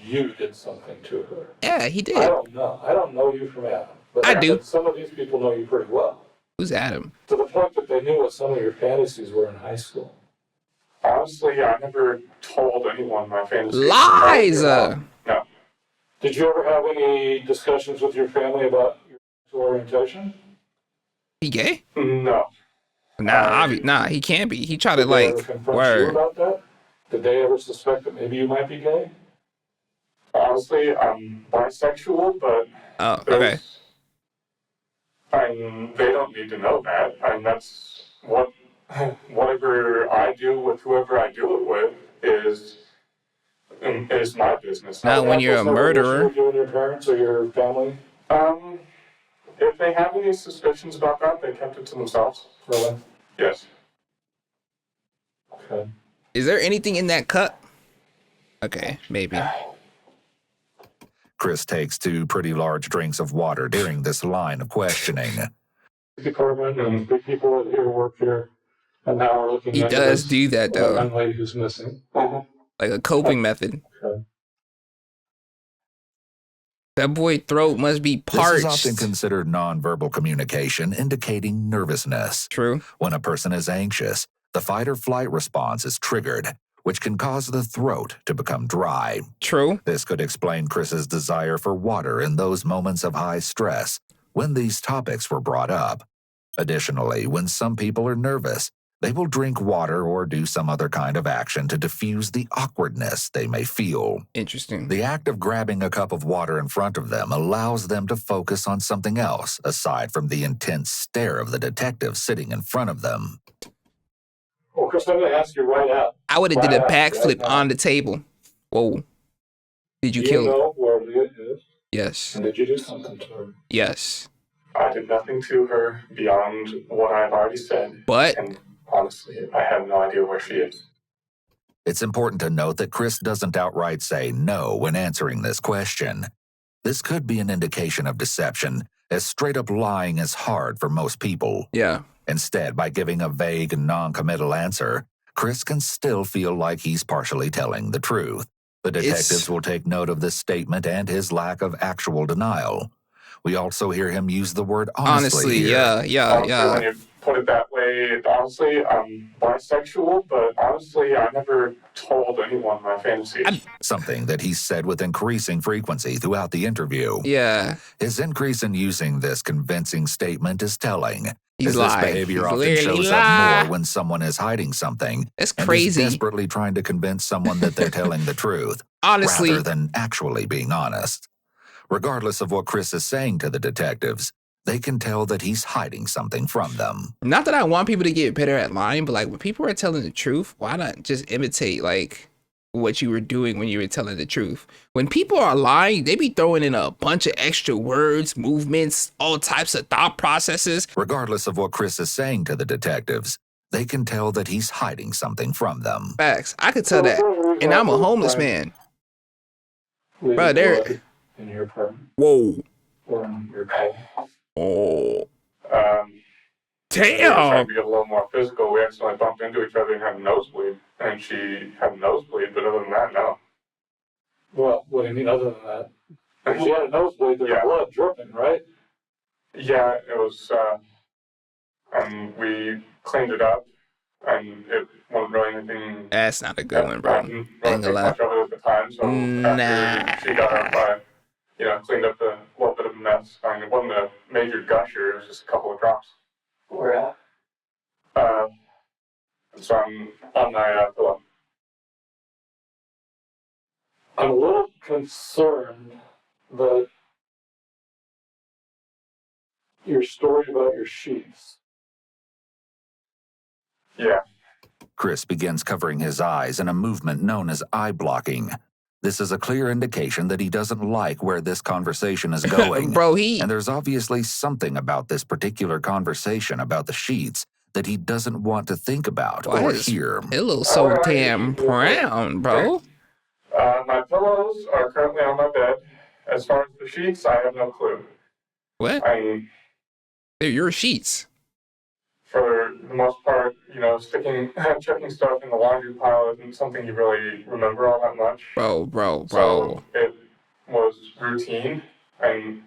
B: you did something to her.
A: Yeah, he did.
B: I don't know. I don't know you from Adam. But
A: I do.
B: but some of these people know you pretty well.
A: Who's Adam?
B: To the point that they knew what some of your fantasies were in high school.
C: Honestly, I never told anyone my fantasy.
A: Lies!
C: No.
B: Did you ever have any discussions with your family about your sexual orientation?
A: He gay?
C: No.
A: Nah, he can't be. He tried to
B: Did they ever
A: like
B: confront you
A: word.
B: about that? Did they ever suspect that maybe you might be gay?
C: Honestly, I'm bisexual, but
A: Oh, okay.
C: I mean, they don't need to know that. I mean, that's whatever I do with whoever I do it with is my business.
A: Now, when you're a
B: That's never an issue
A: murderer,
B: with you and your parents or your family?
C: If they have any suspicions about that, they kept it to themselves.
B: Really?
C: Yes.
B: Okay.
A: is there anything in that cup? Okay, maybe.
D: Chris takes 2 pretty large drinks of water during this line of questioning.
B: Department and the people that here work here, and now we're looking
A: He
B: into
A: does
B: this,
A: do that though,
B: young lady who's missing.
A: like a coping method.
B: Okay.
A: That boy throat must be
D: This
A: parched.
D: is often considered nonverbal communication, indicating nervousness.
A: True.
D: When a person is anxious, the fight or flight response is triggered, which can cause the throat to become dry.
A: True.
D: This could explain Chris's desire for water in those moments of high stress, when these topics were brought up. Additionally, when some people are nervous, they will drink water or do some other kind of action to diffuse the awkwardness they may feel.
A: Interesting.
D: The act of grabbing a cup of water in front of them allows them to focus on something else aside from the intense stare of the detective sitting in front of them.
B: Well, Chris, I'm going to ask you right out.
A: I would have did a backflip
B: right
A: on the table. Whoa. Did you
B: Do
A: kill
B: you
A: her?
B: know where Leah is?
A: Yes.
B: And did you do something to her?
A: Yes.
C: I did nothing to her beyond what I've already said.
A: But
C: And honestly, I have no idea where she is.
D: It's important to note that Chris doesn't outright say no when answering this question. This could be an indication of deception, as straight-up lying is hard for most people.
A: yeah.
D: Instead, by giving a vague and non-committal answer, Chris can still feel like he's partially telling the truth. The detectives will take note of this statement and his lack of actual denial. We also hear him use the word honestly here.
C: Honestly, when you put it that way, honestly, I'm bisexual, but honestly, I never told anyone my fantasies.
D: Something that he's said with increasing frequency throughout the interview.
A: Yeah.
D: His increase in using this convincing statement is telling.
A: He's
D: as
A: lying.
D: This behavior
A: He's
D: often
A: literally
D: shows
A: lying.
D: up more when someone is hiding something.
A: That's
D: And
A: crazy.
D: is desperately trying to convince someone that they're telling the truth,
A: Honestly.
D: rather than actually being honest. Regardless of what Chris is saying to the detectives, they can tell that he's hiding something from them.
A: Not that I want people to get better at lying, but like when people are telling the truth, why not just imitate like what you were doing when you were telling the truth? When people are lying, they be throwing in a bunch of extra words, movements, all types of thought processes.
D: Regardless of what Chris is saying to the detectives, they can tell that he's hiding something from them.
A: Facts. I could tell that. And I'm a homeless man. Bro, there.
B: In your apartment
A: Whoa.
B: or in your bed?
A: Oh.
C: We were trying
A: Damn.
C: to get a little more physical. We accidentally bumped into each other and had a nosebleed. And she had a nosebleed, but other than that, no.
B: Well, what do you mean other than that? If she had a nosebleed, there's
C: Yeah.
B: blood dripping, right?
C: Yeah, it was, and we cleaned it up, and it wasn't really anything.
A: That's not a good one, bro.
C: I didn't really
A: Ain't
C: think
A: gonna lie.
C: much of it at the time, so after she got up, I, cleaned up a little bit of a mess. I mean, it wasn't a major gusher, it was just a couple of drops.
E: Where at?
C: So I'm on my pillow.
B: I'm a little concerned that your story about your sheets.
C: Yeah.
D: Chris begins covering his eyes in a movement known as eye blocking. This is a clear indication that he doesn't like where this conversation is going.
A: Bro,
D: And there's obviously something about this particular conversation about the sheets that he doesn't want to think about
A: why
D: or
A: is
D: hear.
A: pillow so
C: Alright.
A: damn brown, bro?
C: My pillows are currently on my bed. As far as the sheets, I have no clue.
A: What?
C: I mean,
A: They're your sheets.
C: for the most part, checking stuff in the laundry pile isn't something you really remember all that much.
A: Bro.
C: So it was routine, and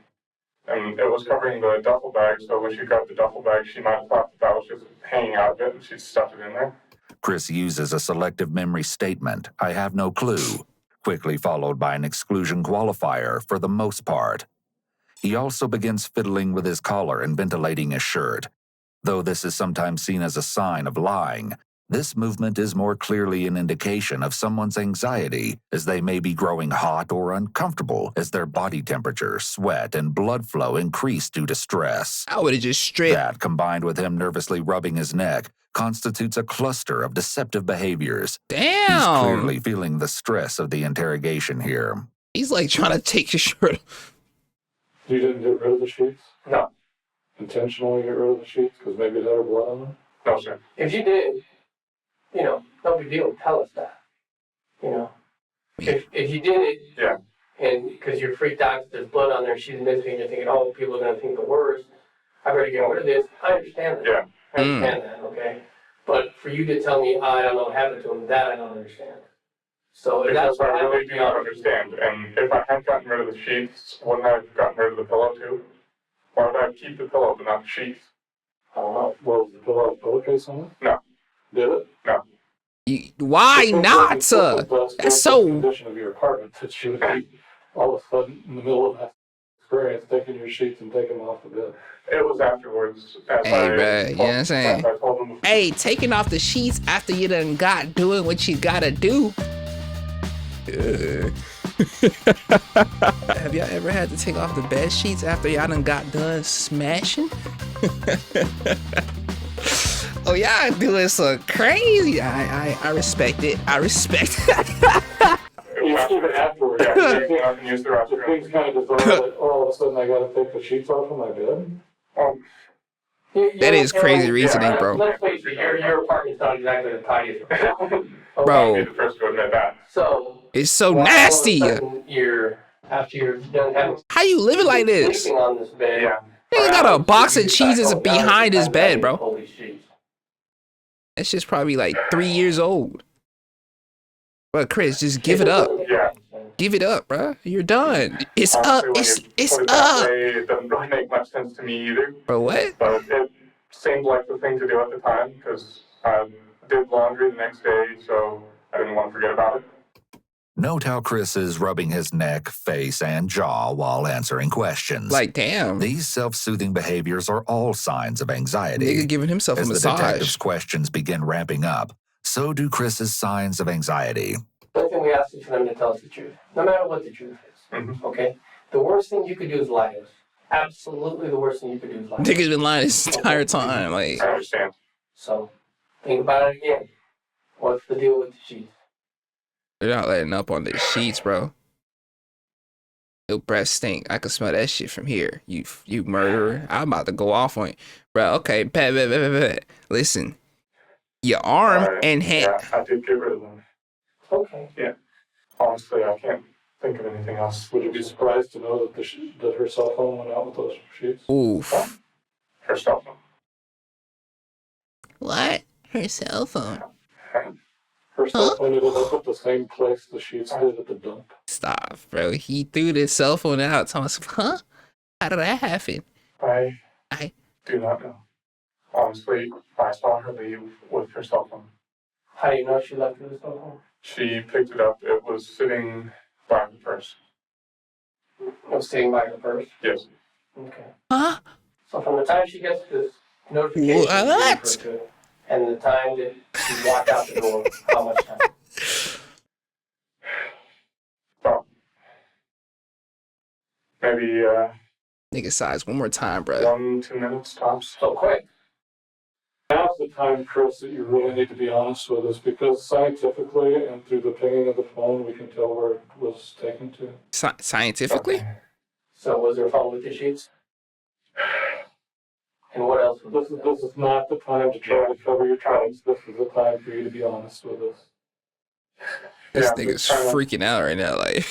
C: it was covering the duffel bag, so when she grabbed the duffel bag, she might have thought that was just hanging out of it, and she'd stuff it in there.
D: Chris uses a selective memory statement, I have no clue, quickly followed by an exclusion qualifier for the most part. He also begins fiddling with his collar and ventilating his shirt. Though this is sometimes seen as a sign of lying, this movement is more clearly an indication of someone's anxiety, as they may be growing hot or uncomfortable as their body temperature, sweat, and blood flow increase due to stress.
A: I would have just stripped.
D: That, combined with him nervously rubbing his neck, constitutes a cluster of deceptive behaviors. He's
A: Damn.
D: clearly feeling the stress of the interrogation here.
A: He's like trying to take his shirt off.
B: You didn't get rid of the sheets?
C: No.
B: Intentionally get rid of the sheets because maybe it had her blood on them?
C: No, sir.
E: If you did, no big deal. Tell us that. If you did it,
C: Yeah.
E: and because you're freaked out, 'cause there's blood on there, she's missing, you're thinking, oh, people are gonna think the worst. I better get rid of this. I understand that.
C: Yeah.
E: I understand that. Okay. But for you to tell me, I don't know what happened to him, that I don't understand. So if that's
C: Because
E: what
C: I really
E: happened,
C: do not understand. And if I had gotten rid of the sheets, wouldn't I have gotten rid of the pillow too? Why would I keep the pillow but not the sheets?
B: I don't know. Well, was the pillow have a pillowcase on it?
C: No.
B: Did it?
C: No.
A: Why
B: It
A: not?
B: was the
A: That's so.
B: condition of your apartment that she would be all of a sudden in the middle of that experience taking your sheets and taking them off the bed?
C: It was afterwards.
A: Hey, bruh, you know what I'm saying?
C: I told him.
A: Hey, taking off the sheets after you done got doing what you gotta do. Have y'all ever had to take off the bed sheets after y'all done got done smashing? Oh, y'all doing so crazy. I respect it. I respect it.
B: Even afterwards,
C: Yeah, I can use the
B: the
C: restroom.
B: thing's kind of bizarre that all of a sudden I gotta take the sheets off of my bed.
A: That is crazy reasoning, bro.
E: Let's face it, your apartment's not exactly the tidiest.
A: Bro.
C: I'll be the first to admit that.
E: So
A: It's so
E: why
A: nasty.
E: all of a sudden after you're done having
A: How you living like this?
E: sleeping on this bed?
C: Yeah.
A: Nigga got a box of cheeses
E: now
A: behind
E: it's
A: his bed, bro.
E: Holy sheets.
A: That shit's probably like 3 years old. But Chris, just give it up.
C: Yeah.
A: Give it up, bro. You're done. It's up.
C: Honestly, when
A: It's
C: you put it that
A: up.
C: way, it doesn't really make much sense to me either.
A: Bro, what?
C: But it seemed like the thing to do at the time because I did laundry the next day, so I didn't want to forget about it.
D: Note how Chris is rubbing his neck, face, and jaw while answering questions.
A: Like, damn.
D: These self-soothing behaviors are all signs of anxiety.
A: Nigga giving himself a
D: As the detective's
A: massage.
D: questions begin ramping up, so do Chris's signs of anxiety.
E: The only thing we ask is for them to tell us the truth, no matter what the truth is.
C: Mhm.
E: Okay? The worst thing you could do is lie to us. Absolutely the worst thing you could do is lie to us.
A: Nigga's been lying this entire time. Like,
C: I understand.
E: So, think about it again. What's the deal with the sheets?
A: they're not letting up on the sheets, bro. Your breath stink. I can smell that shit from here. You murderer. I'm about to go off on you. Bro, okay. Bet. Listen. Your arm and hand.
C: Yeah, I did get rid of them.
E: Okay.
C: Yeah. Honestly, I can't think of anything else.
B: Would you be surprised to know that that her cell phone went out with those sheets?
A: Oof.
C: Her cell phone.
A: What? Her cell phone.
B: Her cell phone ended up at the same place the sheets did at the dump.
A: Stop, bro. He threw the cell phone out. Thomas, huh? How did that happen?
C: I
A: I-
C: do not know. Honestly, I saw her leave with her cell phone.
E: How do you know she left with the cell phone?
C: She picked it up. It was sitting by the purse.
E: It was sitting by her purse.
C: Yes.
E: Okay.
A: Huh?
E: So from the time she gets this notification
A: What?
E: and the time that she walked out the door, how much time?
C: Well, maybe
A: Nigga size one more time, bro.
C: 1-2 minutes tops.
E: So quick.
B: Now's the time, Chris, that you really need to be honest with us, because scientifically and through the pinging of the phone, we can tell where it was taken to.
A: Scientifically?
C: Okay.
E: So was there a phone with the sheets? And what else was
B: This is not the time to try to cover your tracks. This is the time for you to be honest with us.
A: This
C: Yeah,
A: nigga's
C: just trying to
A: freaking out right now. Like,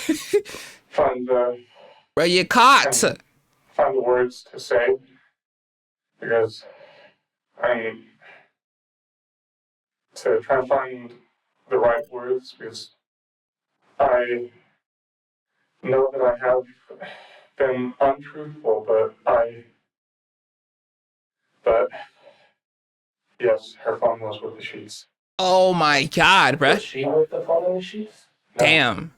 C: Find
A: bro, you caught.
C: find the words to say because I'm to try and find the right words because I know that I have been untruthful, but yes, her phone was with the sheets.
A: Oh my god, bro.
E: Was she with the phone in the sheets?
C: No.
A: Damn.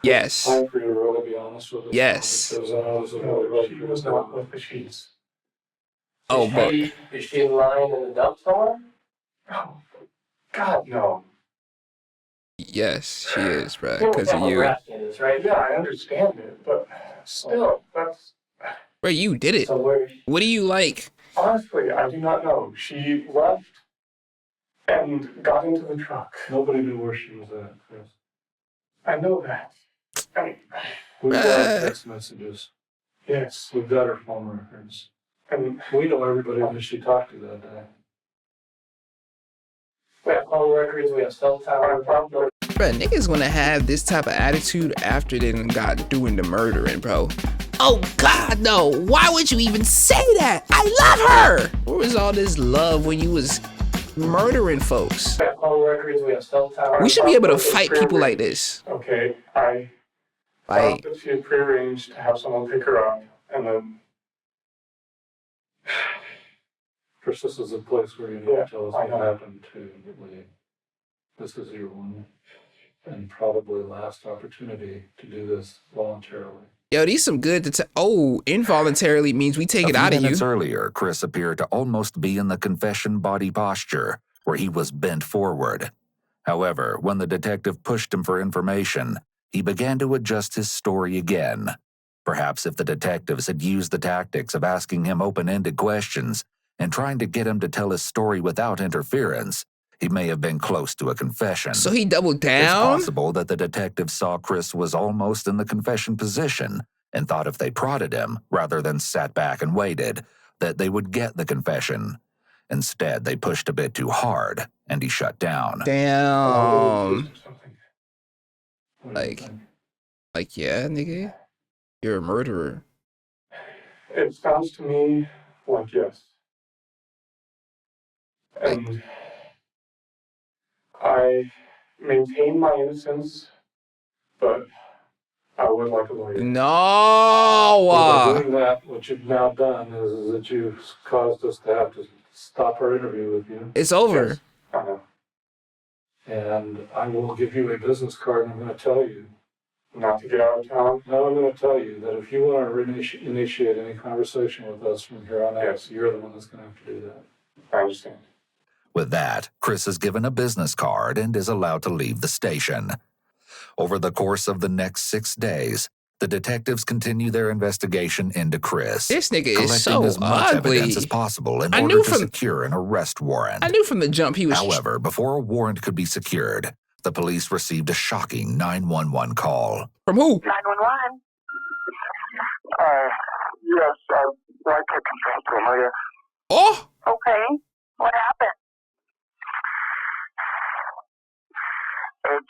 A: Yes.
B: Time for you to really be honest with us.
A: Yes.
B: Because I know this is
C: No,
B: really
C: she was not with the sheets.
A: Oh, but
E: Is she lying in the dump somewhere?
C: Oh, God, no.
A: yes, she is, bro.
E: You
A: Because of
E: understand what we're
A: you.
E: asking this, right?
C: Yeah, I understand it, but still, that's
A: Bro, you did it.
E: So where?
A: What do you like?
C: honestly, I do not know. She left and got into the truck.
B: Nobody knew where she was at, Chris.
C: I know that. I mean,
B: We've got text messages.
C: yes,
B: We've got her phone records.
C: and
B: We know everybody that she talked to that day.
E: We have phone records, we have cell towers.
A: Bro, niggas gonna have this type of attitude after they done got doing the murdering, bro. Oh god, no. Why would you even say that? I love her. Where was all this love when you was murdering folks?
E: We have phone records, we have cell towers.
A: We should be able to fight people like this.
C: okay, I
A: Like,
C: thought that she had prearranged to have someone pick her up, and then
B: Chris, this is a place where you need
C: Yeah,
B: to tell us
C: I
B: what
C: know.
B: happened to Lee. This is your one and probably last opportunity to do this voluntarily.
A: Yo, these some good. Oh, involuntarily means we take it out of you.
D: Minutes earlier, Chris appeared to almost be in the confession body posture, where he was bent forward. However, when the detective pushed him for information, he began to adjust his story again. Perhaps if the detectives had used the tactics of asking him open-ended questions and trying to get him to tell his story without interference, he may have been close to a confession.
A: So he doubled down?
D: It's possible that the detective saw Chris was almost in the confession position and thought if they prodded him, rather than sat back and waited, that they would get the confession. Instead, they pushed a bit too hard, and he shut down.
A: Damn.
B: What do you think?
A: Like, yeah, nigga, you're a murderer.
B: It sounds to me like yes. And I maintain my innocence, but I would like a lawyer.
A: No!
B: By doing that, what you've now done is that you've caused us to have to stop our interview with you.
A: It's over.
B: Yes, I know. And I will give you a business card, and I'm going to tell you not to get out of town. No, I'm going to tell you that if you want to initiate any conversation with us from here on out, you're the one that's going to have to do that. I understand.
D: With that, Chris is given a business card and is allowed to leave the station. Over the course of the next 6 days, the detectives continue their investigation into Chris.
A: This nigga is
D: collecting
A: so
D: as much
A: ugly.
D: evidence as possible in order to secure an arrest warrant.
A: I knew from the jump he was...
D: However, before a warrant could be secured, the police received a shocking 911 call.
A: From who?
G: 911.
F: Yes, I'd like to confess to him, yes.
A: Oh!
G: Okay. What happened?
F: It's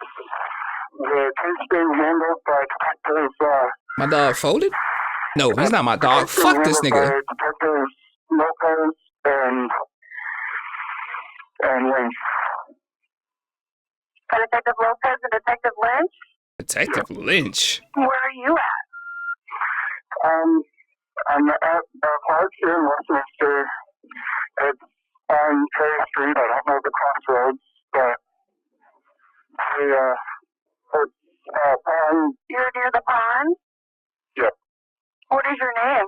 F: the case being handled by detectives,
A: My dog folded? No, he's not my dog. Fuck this nigga.
F: Detectives Lopez and Lynch.
G: Detective Lopez and Detective Lynch?
A: Detective Lynch?
G: Where are you at?
F: I'm at the park here in Westminster. It's on Cherry Street. I don't know the crossroads, but
G: You're near the pond?
F: Yep.
G: What is your name?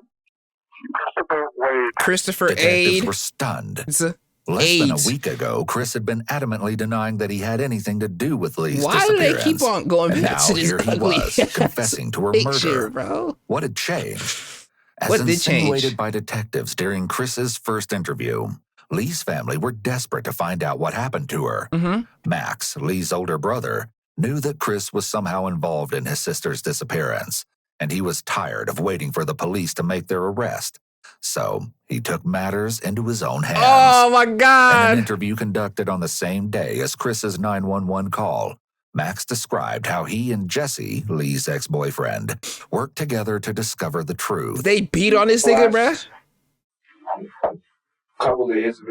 F: Christopher Wade.
A: Christopher
D: Detectives
A: Aid.
D: were stunned.
A: It's a
D: Less than a
A: AIDS.
D: week ago, Chris had been adamantly denying that he had anything to do with Lee's
A: Why do
D: disappearance.
A: they keep on going
D: And
A: back
D: now
A: to this
D: here he
A: ugly
D: was, confessing to her
A: picture,
D: murder.
A: bro?
D: What had changed? As
A: What did
D: insinuated
A: change?
D: by detectives during Chris's first interview, Lee's family were desperate to find out what happened to her.
A: Mm-hmm.
D: Max, Lee's older brother, knew that Chris was somehow involved in his sister's disappearance, and he was tired of waiting for the police to make their arrest. So he took matters into his own hands.
A: Oh my
D: In an
A: God!
D: interview conducted on the same day as Chris's 911 call, Max described how he and Jesse, Lee's ex-boyfriend, worked together to discover the truth.
A: They beat on this nigga, bruh?
H: Couple days of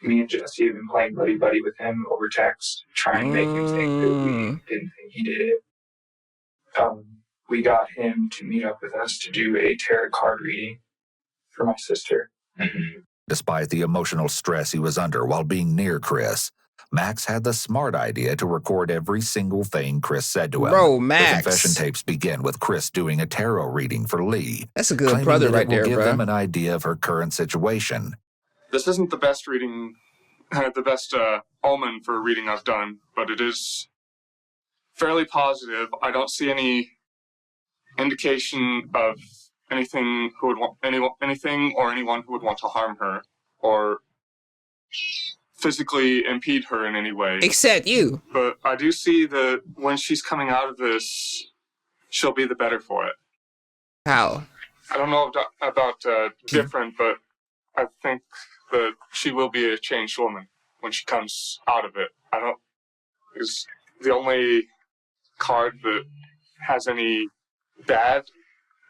H: me and Jesse have been playing buddy-buddy with him over text, trying to make him think that we didn't think he did it. We got him to meet up with us to do a tarot card reading for my sister.
D: Despite the emotional stress he was under while being near Chris, Max had the smart idea to record every single thing Chris said to him.
A: Bro,
D: The
A: Max.
D: confession tapes begin with Chris doing a tarot reading for Lee,
A: That's a good
D: claiming
A: brother
D: that
A: right
D: it will
A: there,
D: give them
A: bro.
D: an idea of her current situation.
C: This isn't the best reading, the best omen for a reading I've done, but it is fairly positive. I don't see any indication of anything who would want anything or anyone who would want to harm her or physically impede her in any way.
A: Except you.
C: But I do see that when she's coming out of this, she'll be the better for it.
A: How?
C: I don't know about different, but I think that she will be a changed woman when she comes out of it. It's the only card that has any bad,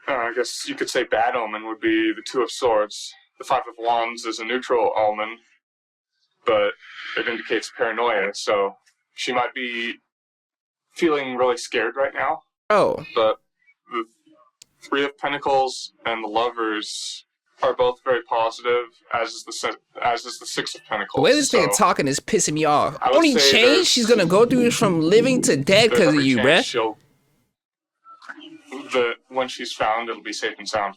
C: I guess you could say bad omen would be the Two of Swords. The Five of Wands is a neutral omen, but it indicates paranoia, so she might be feeling really scared right now.
A: Oh.
C: But the Three of Pentacles and the Lovers are both very positive, as is the Six of Pentacles.
A: The way this nigga
C: So
A: talking is pissing me off.
C: I would
A: Only
C: say
A: change she's gonna go through is from living to dead
C: there's
A: because of
C: every
A: you,
C: chance
A: bruh.
C: she'll that when she's found, it'll be safe and sound.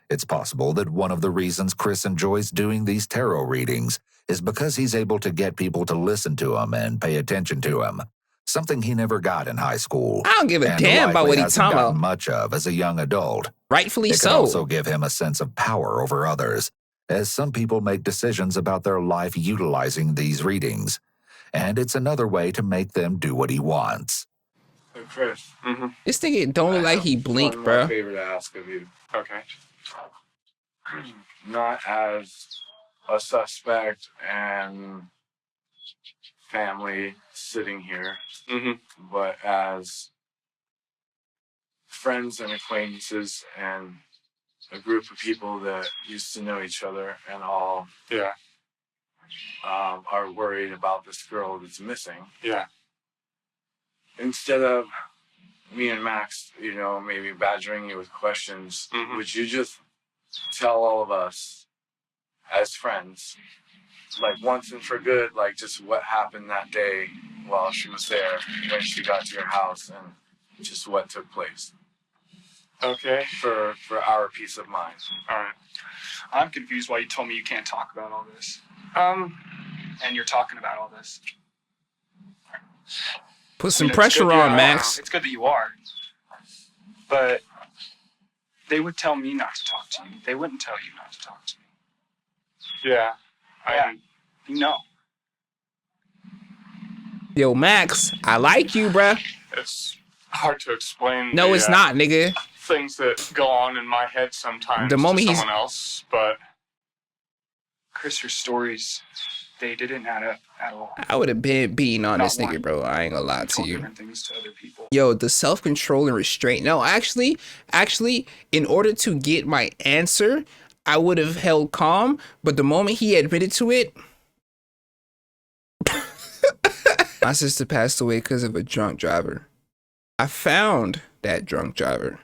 D: It's possible that one of the reasons Chris enjoys doing these tarot readings is because he's able to get people to listen to him and pay attention to him, something he never got in high school.
A: I don't give a
D: and
A: damn about
D: likely
A: what he's
D: hasn't
A: talking
D: gotten
A: about.
D: much of as a young adult.
A: Rightfully
D: It can
A: so.
D: also give him a sense of power over others, as some people make decisions about their life utilizing these readings. And it's another way to make them do what he wants.
I: So Chris,
A: This nigga don't look like he blink,
I: one
A: bro.
I: more favor to ask of you.
C: Okay.
I: Not as a suspect and family sitting here, but as friends and acquaintances and a group of people that used to know each other and all are worried about this girl that's missing.
C: Yeah.
I: Instead of me and Max, maybe badgering you with questions, would you just tell all of us as friends, like once and for good, like just what happened that day while she was there, when she got to your house, and just what took place?
C: Okay.
I: For our peace of mind.
C: All right.
J: I'm confused why you told me you can't talk about all this. And you're talking about all this.
A: Put some
J: it's
A: pressure
J: good
A: on,
J: that-
A: Max.
J: It's good that you are. But they would tell me not to talk to you. They wouldn't tell you not to talk to me.
C: Yeah.
J: You know.
A: Yo, Max, I like you, bruh.
C: It's hard to explain.
A: No, it's not, nigga.
C: Things that go on in my head sometimes
A: The moment
C: to
A: he's-
C: someone else, but
J: Chris, your stories, they didn't add up at all.
A: I would have been beating on
J: Not
A: this nigga,
J: one.
A: bro. I ain't gonna lie
J: You
A: to
J: told
A: you.
J: different things to other people.
A: Yo, the self-control and restraint. No, actually, in order to get my answer, I would have held calm. But the moment he admitted to it, my sister passed away because of a drunk driver. I found that drunk driver.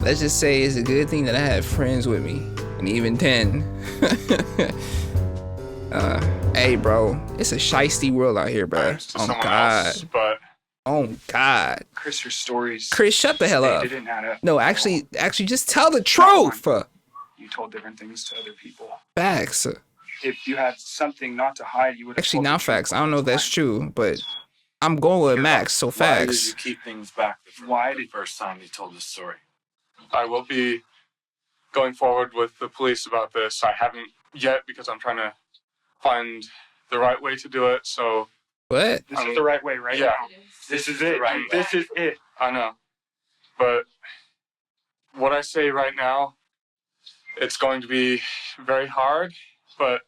A: Let's just say it's a good thing that I had friends with me, and even then. Hey, bro, it's a shiesty world out here, bro.
C: to
A: Oh
C: someone
A: God.
C: else, but
A: Oh God.
J: Chris, your stories,
A: Chris, shut the hell
J: they
A: up.
J: didn't add up.
A: No,
J: at all.
A: actually, just tell the truth.
J: You told different things to other people.
A: Facts.
J: If you had something not to hide, you would have
A: Actually,
J: told the
A: not
J: truth
A: facts. I don't know if
J: all the
A: that's
J: time.
A: true, but I'm going with Max, so
I: Why did you
A: facts.
I: keep things back
J: Why
I: the
J: did
I: first time you told this story?
C: I will be going forward with the police about this. I haven't yet because I'm trying to find the right way to do it. So
A: What?
J: this is the right way, right?
C: yeah,
J: now. This is it.
C: right way.
J: This is it.
C: I know. But what I say right now, it's going to be very hard. But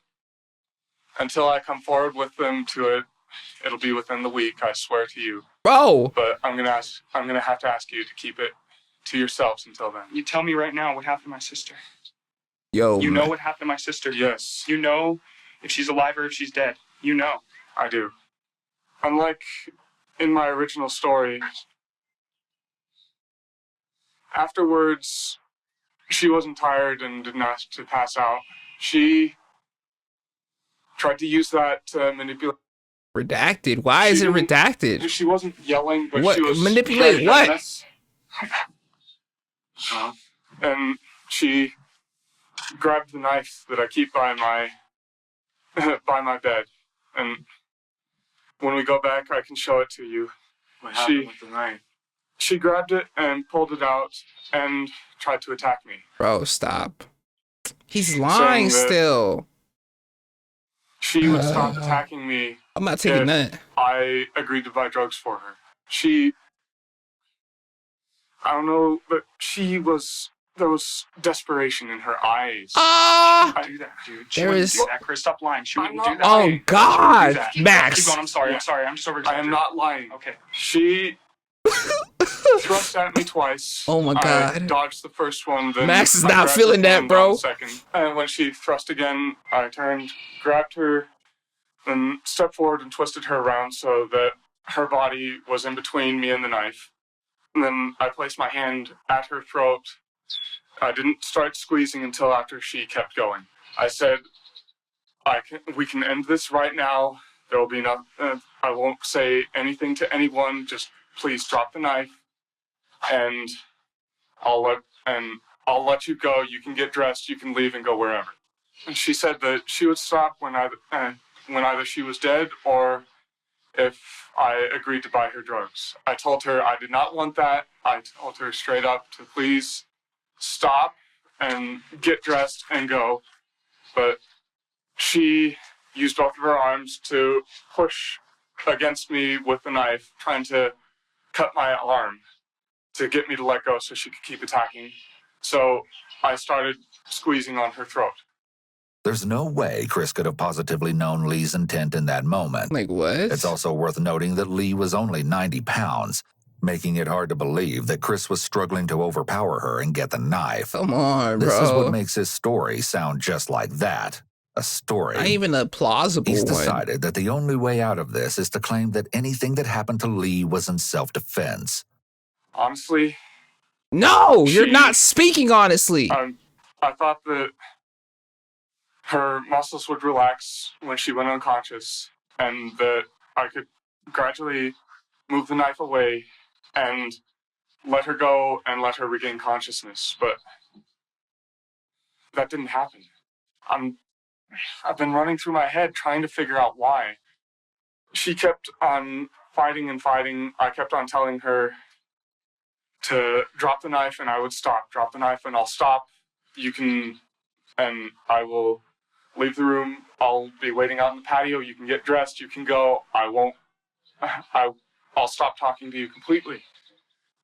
C: until I come forward with them to it, it'll be within the week. I swear to you.
A: Bro,
C: But I'm gonna have to ask you to keep it to yourselves until then.
J: You tell me right now what happened to my sister.
A: yo,
J: You know
A: man.
J: what happened to my sister.
C: Yes,
J: You know if she's alive or if she's dead. You know.
C: I do. Unlike in my original story, afterwards, she wasn't tired and didn't ask to pass out. She tried to use that to manipulate.
A: Redacted. Why is it redacted?
C: She wasn't yelling, but
A: What?
C: she was
A: Manipulate
C: very
A: what?
C: earnest. And she grabbed the knife that I keep by my by my bed, and when we go back, I can show it to you.
I: What happened with the knife?
C: She grabbed it and pulled it out and tried to attack me.
A: Bro, stop. He's lying
C: Saying that-
A: still.
C: She would stop attacking me
A: I'm not taking
C: if
A: that.
C: I agreed to buy drugs for her. I don't know, but there was desperation in her eyes.
A: Ah!
J: Don't do that, dude. She
A: There
J: wouldn't
A: is-
J: do that, Chris. Stop lying. She wouldn't
C: I'm
J: do
C: not
J: that.
A: Oh
C: lying.
J: She wouldn't
A: God,
J: do that. Keep
A: Max.
J: going. I'm sorry.
C: Yeah.
J: I'm sorry. I'm just over.
C: I am not lying.
J: Okay.
C: She thrust at me twice.
A: Oh my
C: I
A: God.
C: dodged the first one. Then
A: Max is
C: I
A: not
C: grabbed
A: feeling
C: her
A: that,
C: hand
A: bro.
C: on the second. And when she thrust again, I turned, grabbed her, then stepped forward and twisted her around so that her body was in between me and the knife. And then I placed my hand at her throat. I didn't start squeezing until after she kept going. I said, we can end this right now. There will be I won't say anything to anyone. Just please drop the knife. And I'll let you go. You can get dressed. You can leave and go wherever. And she said that she would stop when either she was dead or if I agreed to buy her drugs. I told her I did not want that. I told her straight up to please stop and get dressed and go. But she used both of her arms to push against me with the knife, trying to cut my arm to get me to let go so she could keep attacking. So I started squeezing on her throat.
D: There's no way Chris could have positively known Lee's intent in that moment.
A: Like, what?
D: It's also worth noting that Lee was only 90 pounds, making it hard to believe that Chris was struggling to overpower her and get the knife.
A: Come on, bro.
D: This is what makes his story sound just like that. A story.
A: Not even a plausible
D: He's
A: one.
D: decided that the only way out of this is to claim that anything that happened to Lee was in self-defense.
C: Honestly,
A: no, you're not speaking honestly.
C: I thought that her muscles would relax when she went unconscious and that I could gradually move the knife away and let her go and let her regain consciousness. But that didn't happen. I've been running through my head trying to figure out why. She kept on fighting and fighting. I kept on telling her to drop the knife and I would stop. Drop the knife and I'll stop. You can, and I will leave the room. I'll be waiting out in the patio. You can get dressed. You can go. I'll stop talking to you completely.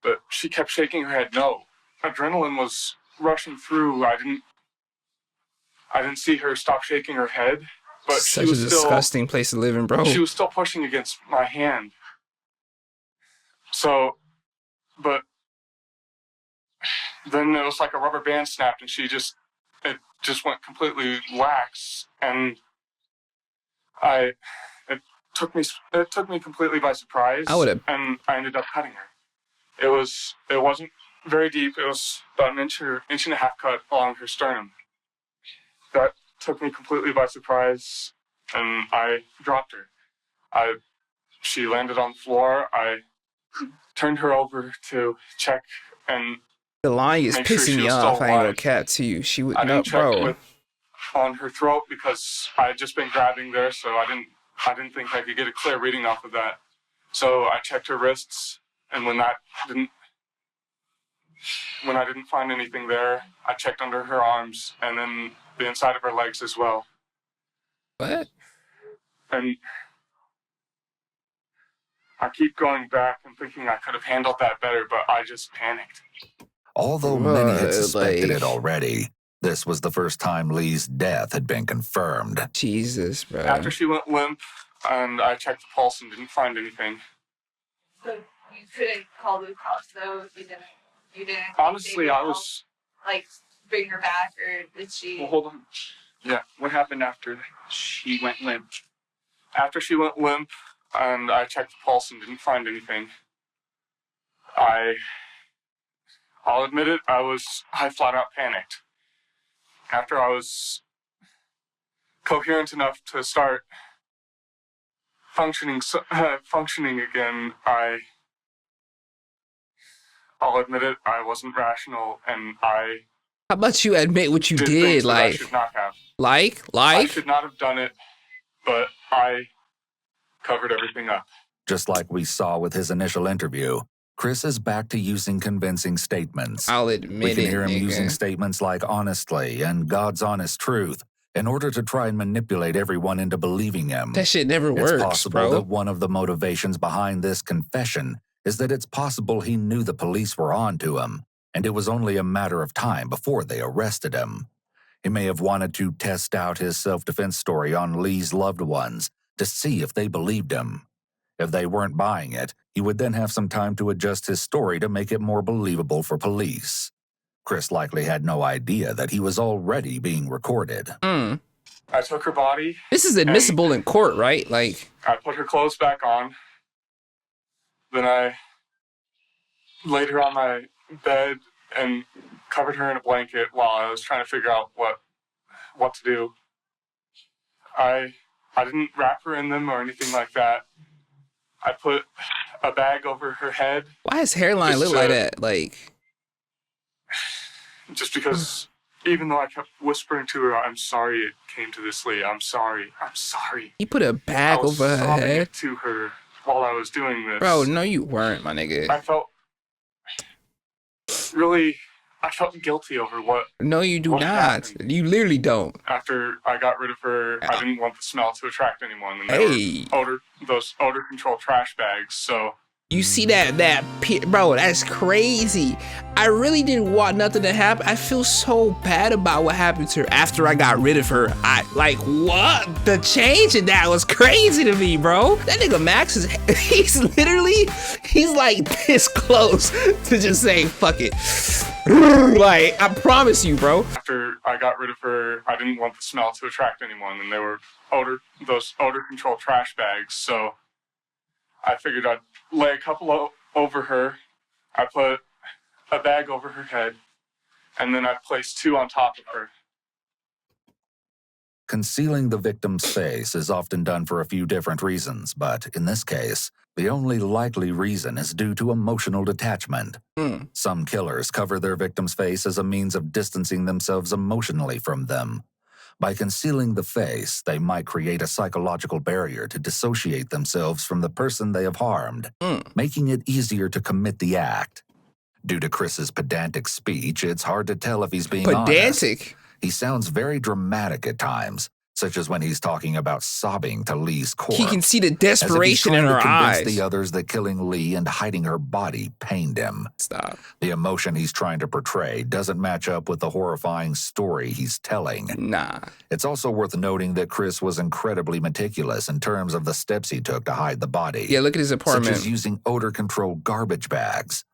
C: But she kept shaking her head no. Adrenaline was rushing through. I didn't see her stop shaking her head. But
A: such a disgusting place to live in, bro.
C: She was still pushing against my hand. So, but then it was like a rubber band snapped and it just went completely lax. And it took me completely by surprise. And I ended up cutting her. It wasn't very deep. It was about an inch and a half cut along her sternum. That took me completely by surprise, and I dropped her. She landed on the floor. I turned her over to check and
A: the line is pissing me off. I ain't gonna cap to you. She would not, bro.
C: On her throat because I had just been grabbing there, so I didn't think I could get a clear reading off of that. So I checked her wrists, and when I didn't find anything there, I checked under her arms and then the inside of her legs as well.
A: What?
C: And I keep going back and thinking I could have handled that better, but I just panicked.
D: Although many had suspected it already, this was the first time Lee's death had been confirmed.
A: Jesus, bro.
C: After she went limp, and I checked the pulse and didn't find anything.
K: So you couldn't call the cops, though? You didn't.
C: Honestly, I was
K: like bring her back, or did she?
C: Well, hold on.
J: Yeah. What happened after she went limp?
C: After she went limp, and I checked the pulse and didn't find anything. I'll admit it, I flat out panicked. After I was coherent enough to start functioning again, I'll admit it, I wasn't rational, and
A: how about you admit what you did? Like,
C: I should not have.
A: Like?
C: I should not have done it, but I covered everything up.
D: Just like we saw with his initial interview, Chris is back to using convincing statements.
A: I'll admit
D: we can hear him
A: nigga.
D: using statements like honestly and God's honest truth in order to try and manipulate everyone into believing him.
A: That shit never works,
D: It's possible
A: bro.
D: that one of the motivations behind this confession is that it's possible he knew the police were on to him, and it was only a matter of time before they arrested him. He may have wanted to test out his self-defense story on Lee's loved ones to see if they believed him. If they weren't buying it, he would then have some time to adjust his story to make it more believable for police. Chris likely had no idea that he was already being recorded.
C: I took her body.
A: This is admissible in court, right? Like,
C: I put her clothes back on. Then I laid her on my bed and covered her in a blanket while I was trying to figure out what to do. I didn't wrap her in them or anything like that. I put a bag over her head.
A: Why his hairline look like that? Like,
C: just because even though I kept whispering to her, I'm sorry it came to this, Lee. I'm sorry. I'm sorry.
A: You put a bag
C: I was
A: over her
C: sobbing
A: head.
C: it to her while I was doing this.
A: Bro, no you weren't, my nigga.
C: I felt really, I felt guilty over what.
A: No, you do not.
C: happened.
A: You literally don't.
C: After I got rid of her, I didn't want the smell to attract anyone. And
A: Hey.
C: those odor control trash bags, so.
A: You see bro, that's crazy. I really didn't want nothing to happen. I feel so bad about what happened to her after I got rid of her. What? The change in that was crazy to me, bro. That nigga Max he's like this close to just saying, fuck it. Like, I promise you, bro.
C: After I got rid of her, I didn't want the smell to attract anyone. And they were those odor control trash bags, so I figured I'd lay a couple over her. I put a bag over her head, and then I placed 2 on top of her.
D: Concealing the victim's face is often done for a few different reasons, but in this case, the only likely reason is due to emotional detachment. Some killers cover their victim's face as a means of distancing themselves emotionally from them. By concealing the face, they might create a psychological barrier to dissociate themselves from the person they have harmed, making it easier to commit the act. Due to Chris's pedantic speech, it's hard to tell if he's being honest. He sounds very dramatic at times, such as when he's talking about sobbing to Lee's corpse.
A: He can see the desperation in her eyes.
D: As if he's trying to convince the others that killing Lee and hiding her body pained him.
A: Stop.
D: The emotion he's trying to portray doesn't match up with the horrifying story he's telling.
A: Nah.
D: It's also worth noting that Chris was incredibly meticulous in terms of the steps he took to hide the body.
A: Yeah, look at his apartment.
D: Such as using odor-controlled garbage bags.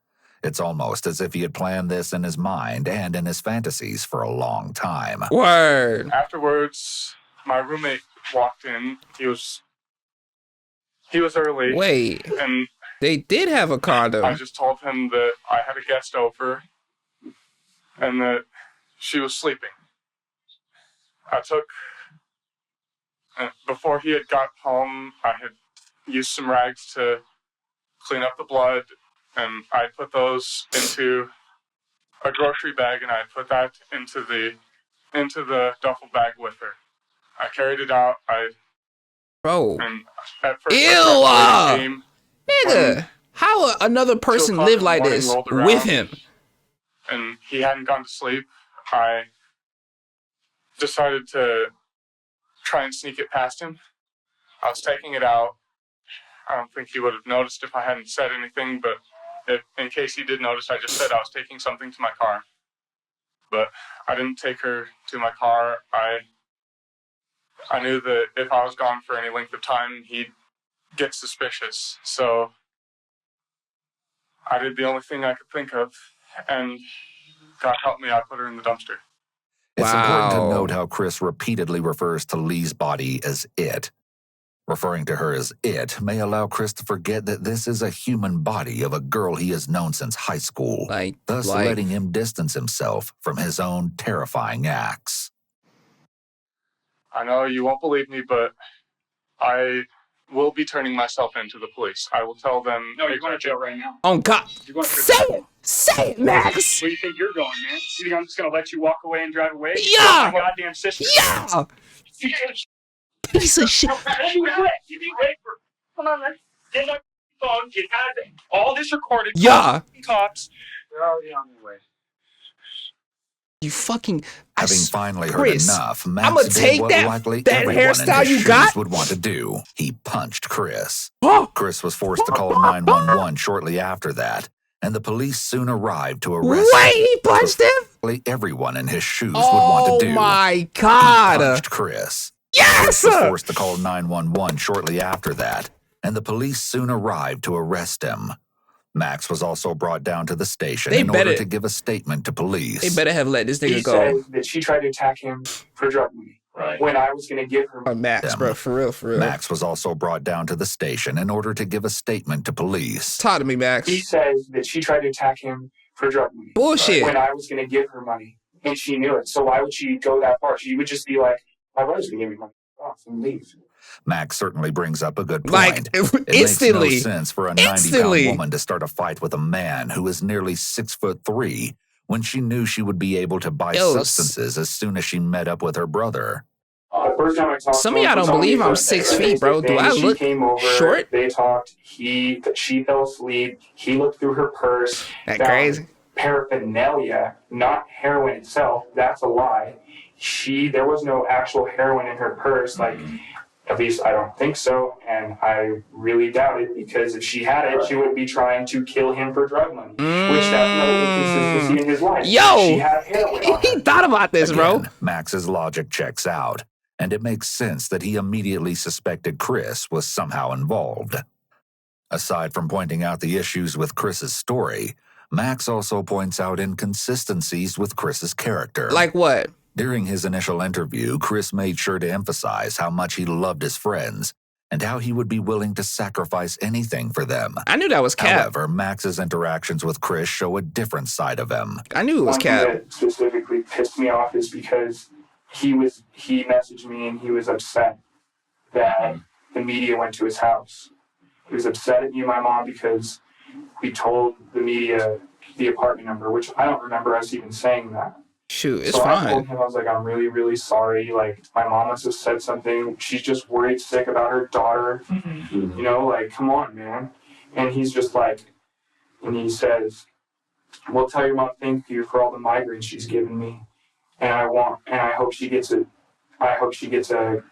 D: It's almost as if he had planned this in his mind and in his fantasies for a long time.
A: Word.
C: Afterwards, my roommate walked in. He was early.
A: Wait.
C: And
A: they did have a condom.
C: I just told him that I had a guest over and that she was sleeping. Before he had got home, I had used some rags to clean up the blood, and I put those into a grocery bag, and I put that into the duffel bag with her. I carried it out.
A: Bro.
C: And at first,
A: ew! Nigga, how another person live like this with him?
C: And he hadn't gone to sleep. I decided to try and sneak it past him. I was taking it out. I don't think he would have noticed if I hadn't said anything, but in case he did notice, I just said I was taking something to my car. But I didn't take her to my car. I knew that if I was gone for any length of time, he'd get suspicious. So I did the only thing I could think of, and God help me, I put her in the dumpster.
D: It's important to note how Chris repeatedly refers to Lee's body as it. Referring to her as it may allow Chris to forget that this is a human body of a girl he has known since high school, thus letting him distance himself from his own terrifying acts.
C: I know you won't believe me, but I will be turning myself in to the police. I will tell them...
J: No, you're going to jail right now.
A: Oh, God.
J: You're going to
A: say it! Say it, Max!
J: Where do you think you're going, man? You think I'm just going to let you walk away and drive away?
A: Yeah!
J: My goddamn sister.
A: Yeah! Piece of shit.
J: You be wait for... Come on, man. Get on your phone. Get out of there. All this recorded.
A: Yeah.
J: Cops. They're already on their way.
D: You fucking... Having finally heard
A: Chris,
D: enough,
A: I'm
D: Max
A: gonna
D: did
A: take
D: what
A: that
D: likely
A: hairstyle you
D: shoes
A: got
D: would want to do. He punched Chris.
A: Oh.
D: Chris was forced to call 911 shortly after that, and the police soon arrived to arrest
A: Wait, he punched him?
D: Everyone in his shoes would want to do.
A: Oh my God.
D: He punched Chris.
A: Yes!
D: Chris was forced to call 911 shortly after that, and the police soon arrived to arrest him. Max was also brought down to the station in order to give a statement to police.
A: They better have let this nigga go.
H: He said that she tried to attack him for drug money. Right. When I was going to give her...
A: Max, bro, for real.
D: Max was also brought down to the station in order to give a statement to police.
A: Talk to me, Max.
H: He says that she tried to attack him for drug money.
A: Bullshit.
H: When I was going to give her money, and she knew it. So why would she go that far? She would just be like, my brother's going to give me money off and leave.
D: Max certainly brings up a good point.
A: Like,
D: it
A: instantly.
D: makes no sense for a 90-pound woman to start a fight with a man who is nearly 6'3", when she knew she would be able to buy substances as soon as she met up with her brother.
H: The first time I talked
A: Some
H: to
A: of
H: him,
A: y'all don't
H: told me
A: believe I'm
H: the
A: 6 feet, bro. Do
H: thing.
A: I
H: She
A: look
H: came over,
A: short?
H: They talked. She fell asleep. He looked through her purse.
A: That
H: found
A: crazy?
H: Paraphernalia, not heroin itself. That's a lie. There was no actual heroin in her purse. Like, at least I don't think so, and I really doubt it, because if she had it, she would be trying to kill him for drug money, which that's no inconsistency in his life.
A: Yo,
H: she had heroin on her.
A: He thought about this, bro.
D: Max's logic checks out, and it makes sense that he immediately suspected Chris was somehow involved. Aside from pointing out the issues with Chris's story, Max also points out inconsistencies with Chris's character.
A: Like what?
D: During his initial interview, Chris made sure to emphasize how much he loved his friends and how he would be willing to sacrifice anything for them.
A: I knew that was Cap.
D: However, Max's interactions with Chris show a different side of him.
A: I knew it was Cap.
H: One thing that specifically pissed me off is because he messaged me and he was upset that the media went to his house. He was upset at me and my mom because we told the media the apartment number, which I don't remember us even saying that.
A: Shoot, it's
H: so
A: fine.
H: I told him, I was like, I'm really, really sorry. Like, my mom must have said something. She's just worried sick about her daughter. You know, like, come on, man. And he's just like, and he says, well, tell your mom thank you for all the migraines she's given me. And I hope she gets a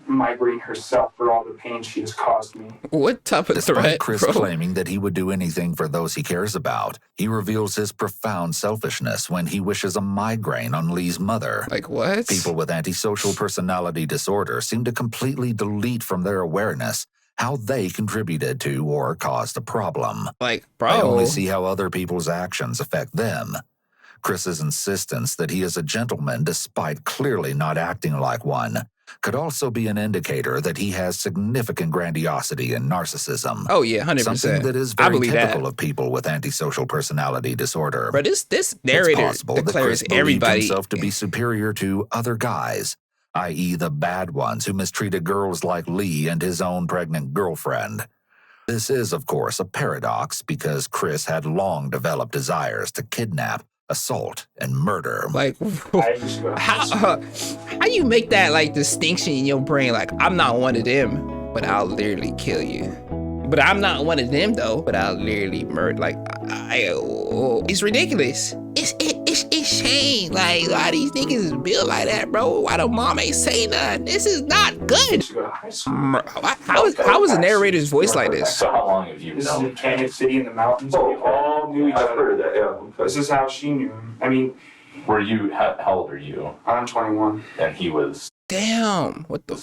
H: migraine herself for all the pain she has caused me.
A: What type of
D: Despite
A: threat,
D: Chris
A: bro?
D: claiming that he would do anything for those he cares about, he reveals his profound selfishness when he wishes a migraine on Lee's mother.
A: Like what?
D: People with antisocial personality disorder seem to completely delete from their awareness how they contributed to or caused a problem.
A: Like, bro.
D: They only see how other people's actions affect them. Chris's insistence that he is a gentleman despite clearly not acting like one could also be an indicator that he has significant grandiosity and narcissism.
A: Oh yeah, 100%.
D: Something that is very typical of people with antisocial personality disorder.
A: But this narrator
D: it's possible that
A: declares
D: Chris believed
A: everybody
D: himself to be superior to other guys, i.e. the bad ones who mistreated girls like Lee and his own pregnant girlfriend. This is, of course, a paradox because Chris had long developed desires to kidnap, assault, and murder.
A: Like, how you make that like distinction in your brain? Like, I'm not one of them, but I'll literally kill you. But I'm not one of them though, but I'll literally murder. Like, it's ridiculous. It's shame. Like, why these niggas built like that, bro? Why the mom ain't say nothing? This is not good. How is a narrator's voice like this?
H: So how long have you known? This is in Canyon City in the mountains. We all knew each other. I've heard of that, yeah. This is how she knew him. I mean,
C: how old are you?
H: I'm 21.
C: And he was?
A: Damn, what the?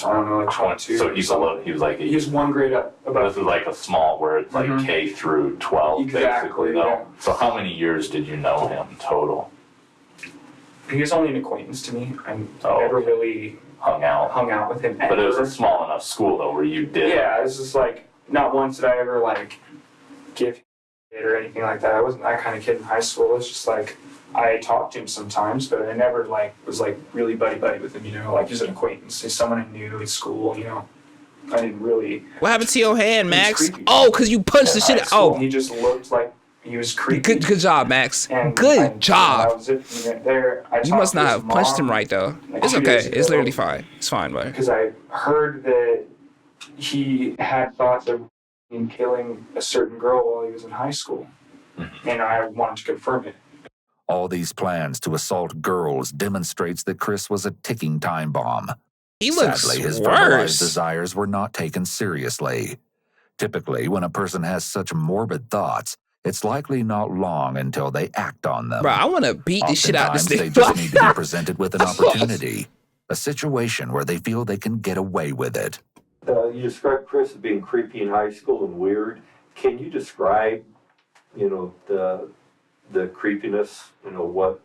H: I don't know, like 22.
C: So he was like
H: he was one grade up.
C: This is like a small, where it's like K through 12, basically. Though.
H: Yeah.
C: So how many years did you know him total?
H: He was only an acquaintance to me. I never really
C: hung out
H: with him.
C: But it was a small enough school though, where you did.
H: Yeah, it was just like not once did I ever like give it or anything like that. I wasn't that kind of kid in high school. It's just like I talked to him sometimes, but I never like was like really buddy with him. You know, like he's an acquaintance, he's someone I knew at school. You know, I didn't really.
A: What happened to your hand, Max? Oh, cause you punched the shit out. Oh,
H: he just looked like he was creepy.
A: Good job, Max.
H: And
A: good job.
H: That was it from there.
A: You must not have punched him right though.
H: Like,
A: it's okay. It's literally fine. It's fine, bud.
H: Because I heard that he had thoughts of killing a certain girl while he was in high school, and I wanted to confirm it.
D: All these plans to assault girls demonstrates that Chris was a ticking time bomb.
A: He looks
D: Sadly, his
A: worse.
D: verbalized desires were not taken seriously. Typically, when a person has such morbid thoughts, it's likely not long until they act on them.
A: Bro, I want to beat the shit out of this
D: Oftentimes,
A: thing.
D: they just need to be presented with an opportunity, a situation where they feel they can get away with it.
L: You described Chris as being creepy in high school and weird. Can you describe, the creepiness, what,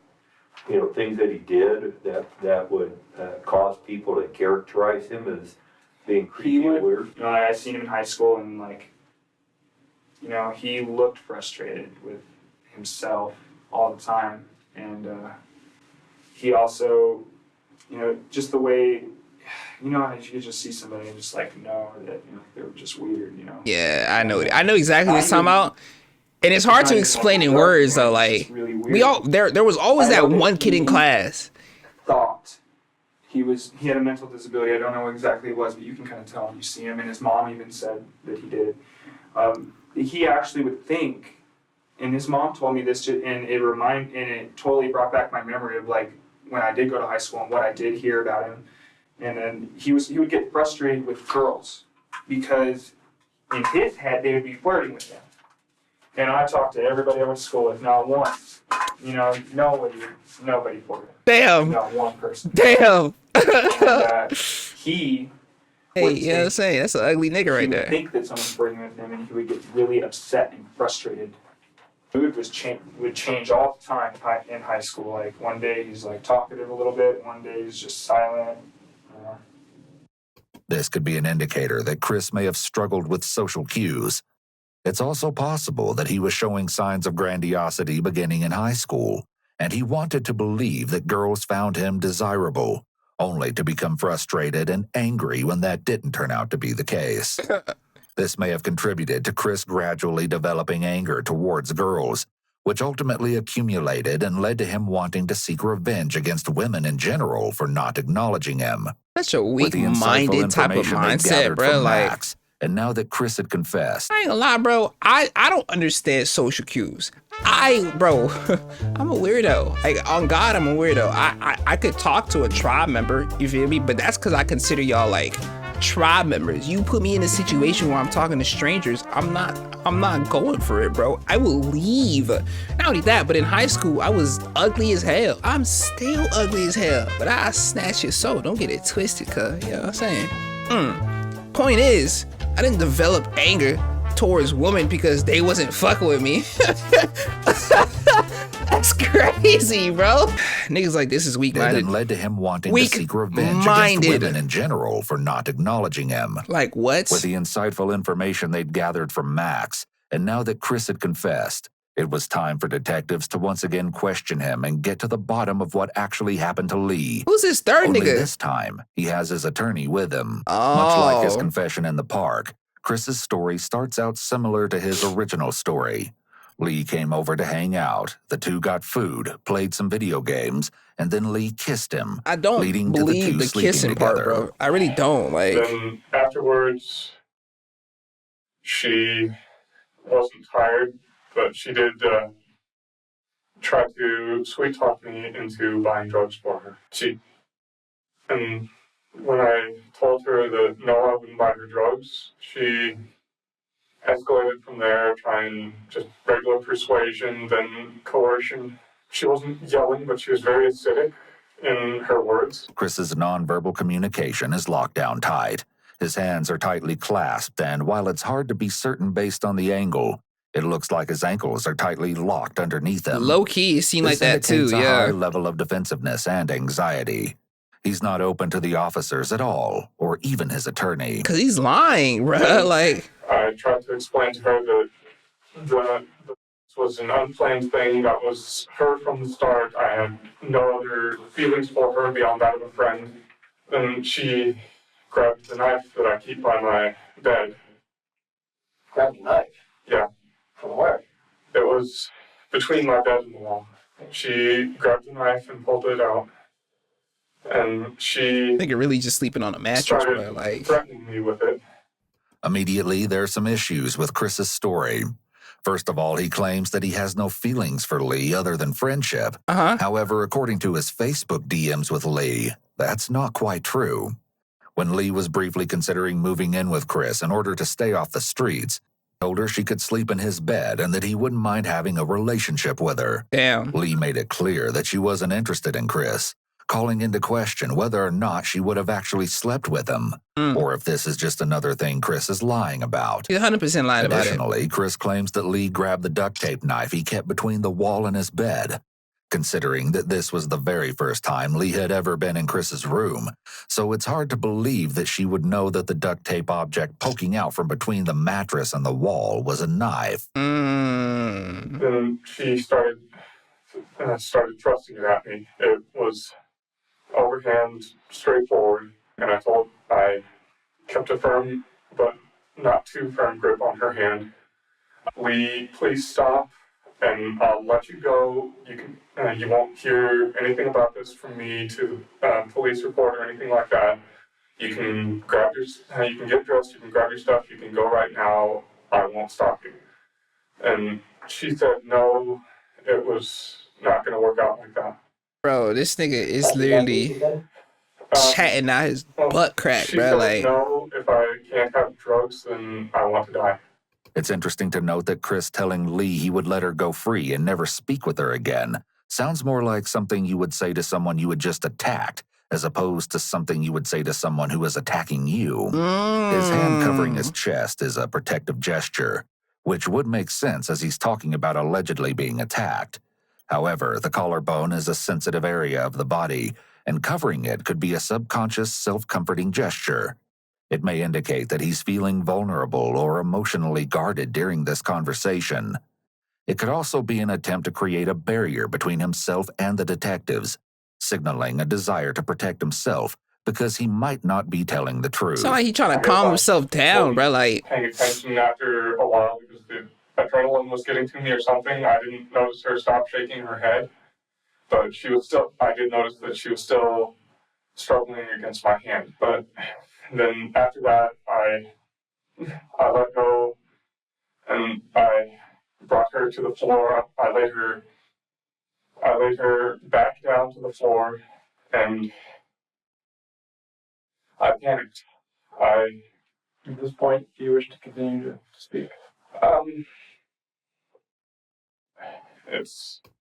L: things that he did that would cause people to characterize him as being creepy and weird?
H: I seen him in high school and he looked frustrated with himself all the time. And he also, just the way, how you could just see somebody and just know that, they were just weird,
A: Yeah, I know exactly what you're talking about. And it's hard to explain in words though. Like
J: really weird.
A: we all there was always that one kid in class.
J: Thought he had a mental disability. I don't know what exactly it was, but you can kind of tell when you see him. And his mom even said that he did. He actually would think, and his mom told me this, and it totally brought back my memory of like when I did go to high school and what I did hear about him. And then he would get frustrated with girls because in his head they would be flirting with him. And I talked to everybody I went to school with, not once. Nobody for it.
A: Damn.
J: Not one person.
A: Damn.
J: And, he.
A: Hey, you know what I'm saying? That's an ugly nigga right there.
J: He would think that someone's flirting with him, and he would get really upset and frustrated. Mood would change all the time in high school. Like one day he's like talkative a little bit, one day he's just silent.
D: This could be an indicator that Chris may have struggled with social cues. It's also possible that he was showing signs of grandiosity beginning in high school, and he wanted to believe that girls found him desirable, only to become frustrated and angry when that didn't turn out to be the case. This may have contributed to Chris gradually developing anger towards girls, which ultimately accumulated and led to him wanting to seek revenge against women in general for not acknowledging him.
A: Such a weak-minded type of mindset, bro. Like,
D: and now that Chris had confessed,
A: I ain't gonna lie, bro. I don't understand social cues. Bro, I'm a weirdo. Like, on God, I'm a weirdo. I could talk to a tribe member, you feel me? But that's because I consider y'all like tribe members. You put me in a situation where I'm talking to strangers, I'm not going for it, bro. I will leave. Not only that, but in high school, I was ugly as hell. I'm still ugly as hell, but I snatch your soul. Don't get it twisted, cuz, you know what I'm saying? Point is, I didn't develop anger towards women because they wasn't fucking with me. That's crazy, bro. Niggas like this is weak-minded.
D: It led to him wanting to seek revenge against women in general for not acknowledging him.
A: Like what?
D: With the insightful information they'd gathered from Max, and now that Chris had confessed, it was time for detectives to once again question him and get to the bottom of what actually happened to Lee.
A: Who's this third
D: Only
A: nigga?
D: This time, he has his attorney with him.
A: Oh.
D: Much like his confession in the park, Chris's story starts out similar to his original story. Lee came over to hang out. The two got food, played some video games, and then Lee kissed him.
A: I don't
D: leading
A: believe
D: to the,
A: the kissing part, bro. I really don't. Like.
C: Then afterwards, she wasn't tired, but she did try to sweet talk me into buying drugs for her. And when I told her that no, I wouldn't buy her drugs, she escalated from there, trying just regular persuasion, then coercion. She wasn't yelling, but she was very acidic in her words.
D: Chris's nonverbal communication is locked down tight. His hands are tightly clasped, and while it's hard to be certain based on the angle, it looks like his ankles are tightly locked underneath him.
A: Low-key, it seemed like that too,
D: a
A: yeah.
D: high level of defensiveness and anxiety. He's not open to the officers at all, or even his attorney.
A: Because he's lying, bro. Like,
C: I tried to explain to her that this was an unplanned thing. That was her from the start. I had no other feelings for her beyond that of a friend. Then she grabbed the knife that I keep by my bed.
E: Grabbed a knife?
C: Yeah.
E: From where?
C: It was between my bed and the wall. She grabbed the knife and pulled it out. And she...
A: I think you're really just sleeping on a mattress, bro. Like,
C: threatening me with it.
D: Immediately, there are some issues with Chris's story. First of all, he claims that he has no feelings for Lee other than friendship. However, according to his Facebook DMs with Lee, that's not quite true. When Lee was briefly considering moving in with Chris in order to stay off the streets, he told her she could sleep in his bed and that he wouldn't mind having a relationship with her.
A: Damn.
D: Lee made it clear that she wasn't interested in Chris, calling into question whether or not she would have actually slept with him, or if this is just another thing Chris is lying about.
A: He's 100% lying about it.
D: Additionally, Chris claims that Lee grabbed the duct tape knife he kept between the wall and his bed, considering that this was the very first time Lee had ever been in Chris's room, so it's hard to believe that she would know that the duct tape object poking out from between the mattress and the wall was a knife.
C: Then she started thrusting it at me. It was overhand, straightforward, and I kept a firm but not too firm grip on her hand. Lee, please stop, and I'll let you go. You won't hear anything about this from me to police report or anything like that. You can you can get dressed, you can grab your stuff, you can go right now. I won't stop you. And she said, no, it was not going to work out like that.
A: Bro, this nigga is literally chatting out his butt crack,
C: She
A: bro.
C: said,
A: Like,
C: no, if I can't have drugs, then I want to die.
D: It's interesting to note that Chris telling Lee he would let her go free and never speak with her again sounds more like something you would say to someone you had just attacked, as opposed to something you would say to someone who is attacking you. His hand covering his chest is a protective gesture, which would make sense as he's talking about allegedly being attacked. However, the collarbone is a sensitive area of the body, and covering it could be a subconscious, self-comforting gesture. It may indicate that he's feeling vulnerable or emotionally guarded during this conversation. It could also be an attempt to create a barrier between himself and the detectives, signaling a desire to protect himself because he might not be telling the truth.
A: sound like he trying to calm himself down, bro. Like,
C: paying attention after a while because the adrenaline was getting to me or something. I didn't notice her stop shaking her head, but I did notice that she was still struggling against my hand. But then after that, I let go and I brought her to the floor. I laid her back down to the floor and I panicked.
B: At this point, do you wish to continue to speak?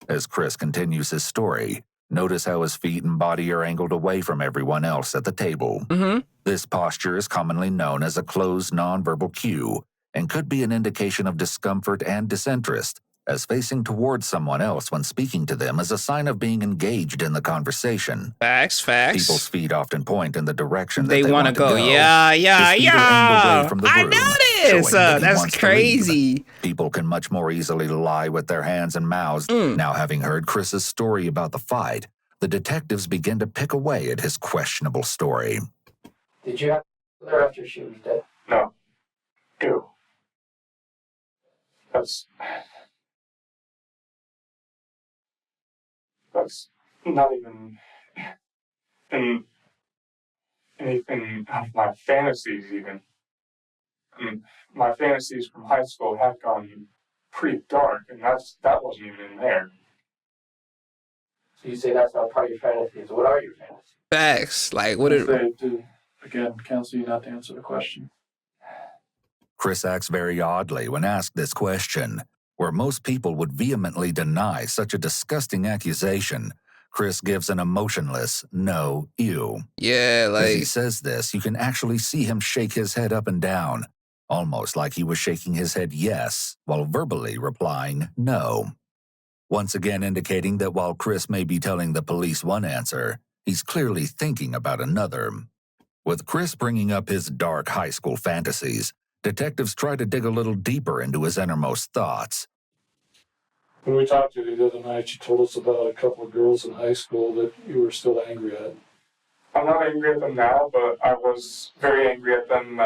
D: As Chris continues his story, notice how his feet and body are angled away from everyone else at the table. This posture is commonly known as a closed nonverbal cue and could be an indication of discomfort and disinterest, as facing towards someone else when speaking to them is a sign of being engaged in the conversation.
A: Facts.
D: People's feet often point in the direction
A: They
D: that they
A: want to go.
D: Yeah. His feet are angled away from the room,
A: I know this.
D: showing that he
A: That's
D: wants to leave.
A: crazy.
D: People can much more easily lie with their hands and mouths. Now, having heard Chris's story about the fight, the detectives begin to pick away at his questionable story.
E: Did you have her after she was dead?
C: No. Ew. That's not even in anything of my fantasies even. I mean, my fantasies from high school had gone pretty dark, and that wasn't even in there.
E: So you say that's not part of your fantasies. What are your fantasies?
A: Facts. Like, what are...
B: Again, counsel you not to answer the question.
D: Chris acts very oddly when asked this question. Where most people would vehemently deny such a disgusting accusation, Chris gives an emotionless, no, ew.
A: Yeah,
D: As he
A: like...
D: says this, you can actually see him shake his head up and down, almost like he was shaking his head yes, while verbally replying no. Once again indicating that while Chris may be telling the police one answer, he's clearly thinking about another. With Chris bringing up his dark high school fantasies, detectives try to dig a little deeper into his innermost thoughts.
B: When we talked to you the other night, you told us about a couple of girls in high school that you were still angry at.
C: I'm not angry at them now, but I was very angry at them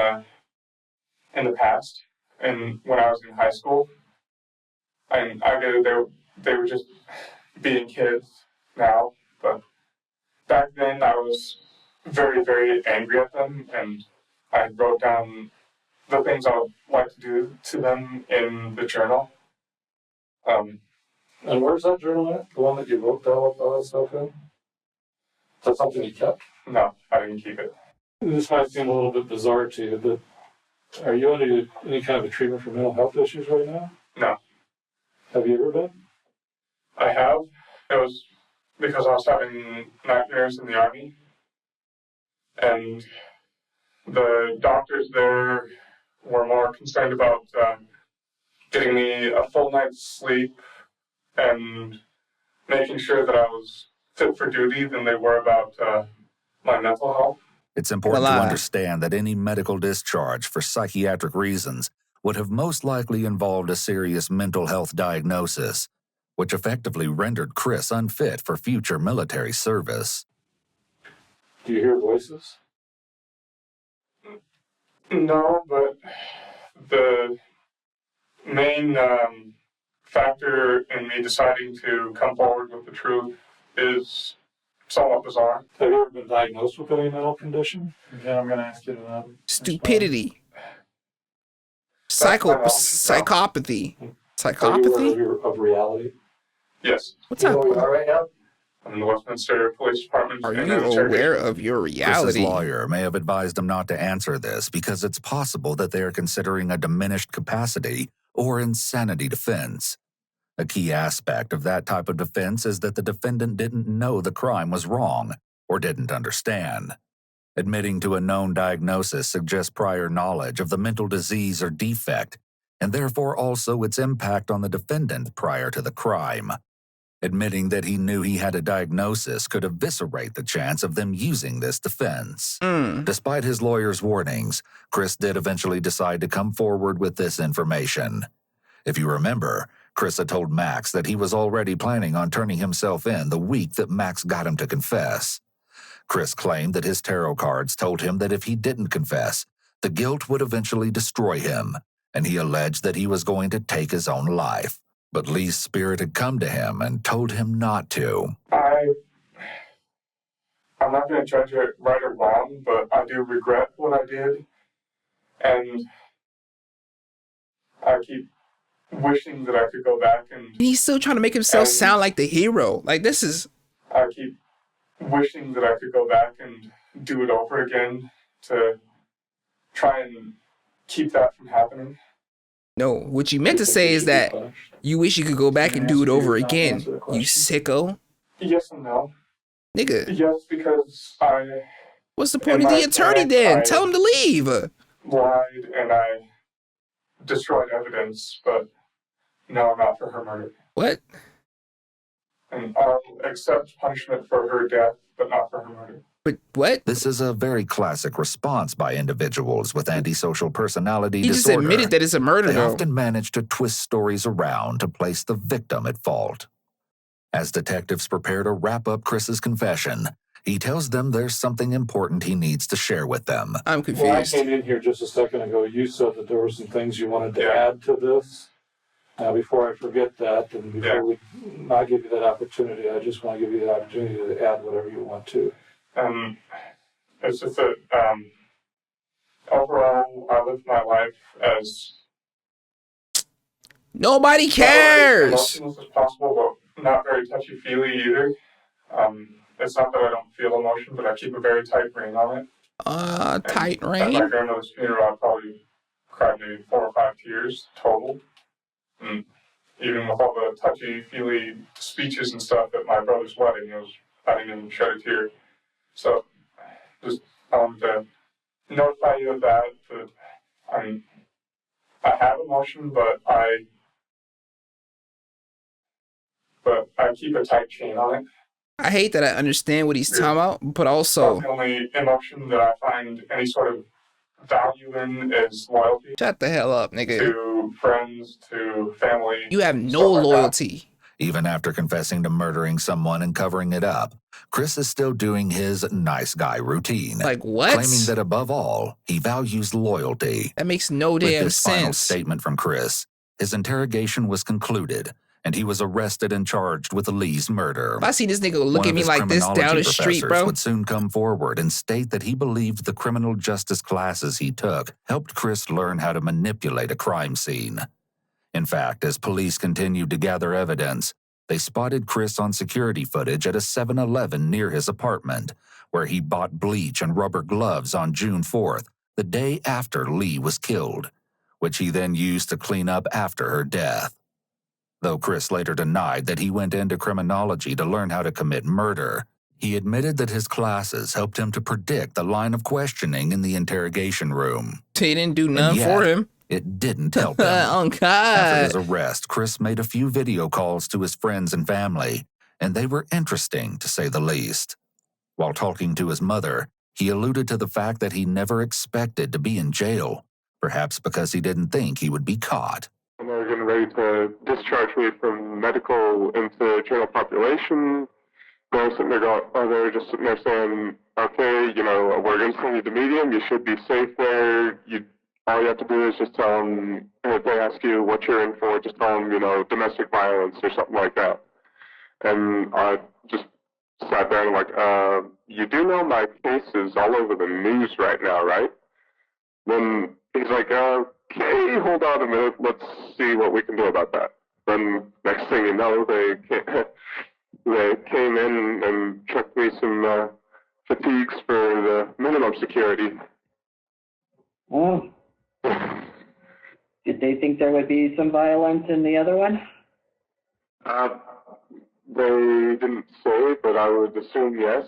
C: in the past, and when I was in high school. And I know they were just being kids now, but back then I was very, very angry at them, and I wrote down the things I would like to do to them in the journal.
B: And where's that journal at? The one that you wrote down all that stuff in? Is that something you kept?
C: No, I didn't keep it.
B: This might seem a little bit bizarre to you, but are you under any kind of a treatment for mental health issues right now?
C: No.
B: Have you ever been?
C: I have. It was because I was having nightmares in the Army. And the doctors there were more concerned about getting me a full night's sleep and making sure that I was fit for duty than they were about my mental health.
D: It's important to understand that any medical discharge for psychiatric reasons would have most likely involved a serious mental health diagnosis, which effectively rendered Chris unfit for future military service.
B: Do you hear voices?
C: No, but main factor in me deciding to come forward with the truth is somewhat bizarre.
B: Have you ever been diagnosed with any mental condition? Again, I'm going to ask you to
A: Stupidity.
C: That's my knowledge,
A: Psychopathy.
B: Are you
A: Psychopathy?
B: aware of reality?
C: Yes.
A: What's
E: You know
A: up?
E: where you are right now?
C: I'm in the Westminster Police Department.
A: Are
C: in
A: you
C: an interrogation.
A: aware of your
D: Chris's
A: reality?
D: lawyer may have advised him not to answer this because it's possible that they are considering a diminished capacity or insanity defense. A key aspect of that type of defense is that the defendant didn't know the crime was wrong or didn't understand. Admitting to a known diagnosis suggests prior knowledge of the mental disease or defect, and therefore also its impact on the defendant prior to the crime. Admitting that he knew he had a diagnosis could eviscerate the chance of them using this defense. Despite his lawyer's warnings, Chris did eventually decide to come forward with this information. If you remember, Chris had told Max that he was already planning on turning himself in the week that Max got him to confess. Chris claimed that his tarot cards told him that if he didn't confess, the guilt would eventually destroy him, and he alleged that he was going to take his own life. But Lee's spirit had come to him and told him not to.
C: I'm not going to judge it right or wrong, but I do regret what I did, and I keep wishing that I could go back and
A: He's still trying to make himself sound like the hero. Like, this is...
C: I keep wishing that I could go back and do it over again to try and keep that from happening.
A: No, what you meant to say is that you wish you could go back and do it over again. You sicko.
C: Yes and no.
A: Nigga.
C: Yes, because I...
A: What's the point of the attorney then? Tell him to leave.
C: Lied and I destroyed evidence, but no, not for her murder.
A: What?
C: And I'll accept punishment for her death, but not for her murder.
A: But what?
D: This is a very classic response by individuals with antisocial personality
A: He
D: disorder.
A: just admitted that it's a murder,
D: They
A: though.
D: often manage to twist stories around to place the victim at fault. As detectives prepare to wrap up Chris's confession, he tells them there's something important he needs to share with them.
A: I'm
B: When I
A: confused.
B: came in here just a second ago, you said that there were some things you wanted to add to this. Now, before I forget that, and before we not give you that opportunity, I just want to give you the opportunity to add whatever you want to.
C: It's just that overall, I lived my life as
A: Nobody cares.
C: emotionless as possible, but not very touchy-feely either. It's not that I don't feel emotion, but I keep a very tight rein on it.
A: Tight
C: At
A: rein?
C: my grandmother's funeral, I probably cried maybe 4 or 5 tears total. And even with all the touchy-feely speeches and stuff at my brother's wedding, I didn't even shed a tear. So, just to notify you of that, I have emotion, but I keep a tight chain on it.
A: I hate that I understand what he's talking about, but also...
C: The only emotion that I find any sort of value in is loyalty.
A: Shut the hell up, nigga.
C: To friends, to family.
A: You have no loyalty.
D: Even after confessing to murdering someone and covering it up, Chris is still doing his nice guy routine.
A: Like what?
D: Claiming that above all, he values loyalty.
A: That makes no
D: With
A: damn
D: this final
A: sense.
D: statement from Chris, his interrogation was concluded, and he was arrested and charged with Lee's murder.
A: If I see this nigga look
D: One
A: at
D: of
A: me
D: his
A: like this
D: criminology
A: down the street,
D: professors
A: bro.
D: would soon come forward and state that he believed the criminal justice classes he took helped Chris learn how to manipulate a crime scene. In fact, as police continued to gather evidence, they spotted Chris on security footage at a 7-Eleven near his apartment, where he bought bleach and rubber gloves on June 4th, the day after Lee was killed, which he then used to clean up after her death. Though Chris later denied that he went into criminology to learn how to commit murder, he admitted that his classes helped him to predict the line of questioning in the interrogation room.
A: They didn't do nothing for him.
D: It didn't help him.
A: Oh, God.
D: After his arrest, Chris made a few video calls to his friends and family, and they were interesting, to say the least. While talking to his mother, he alluded to the fact that he never expected to be in jail, perhaps because he didn't think he would be caught.
M: And they're getting ready to discharge me from medical into general population. They're sitting there just sitting there saying, okay, we're going to send you to medium. You should be safe there. all you have to do is just tell them, if they ask you what you're in for, just tell them, domestic violence or something like that. And I just sat there and you do know my case is all over the news right now, right? Then he's like, okay, hold on a minute, let's see what we can do about that. Then next thing you know, they came in and chucked me some fatigues for the minimum security.
N: Oh. Did they think there would be some violence in the other one?
M: They didn't say, but I would assume yes.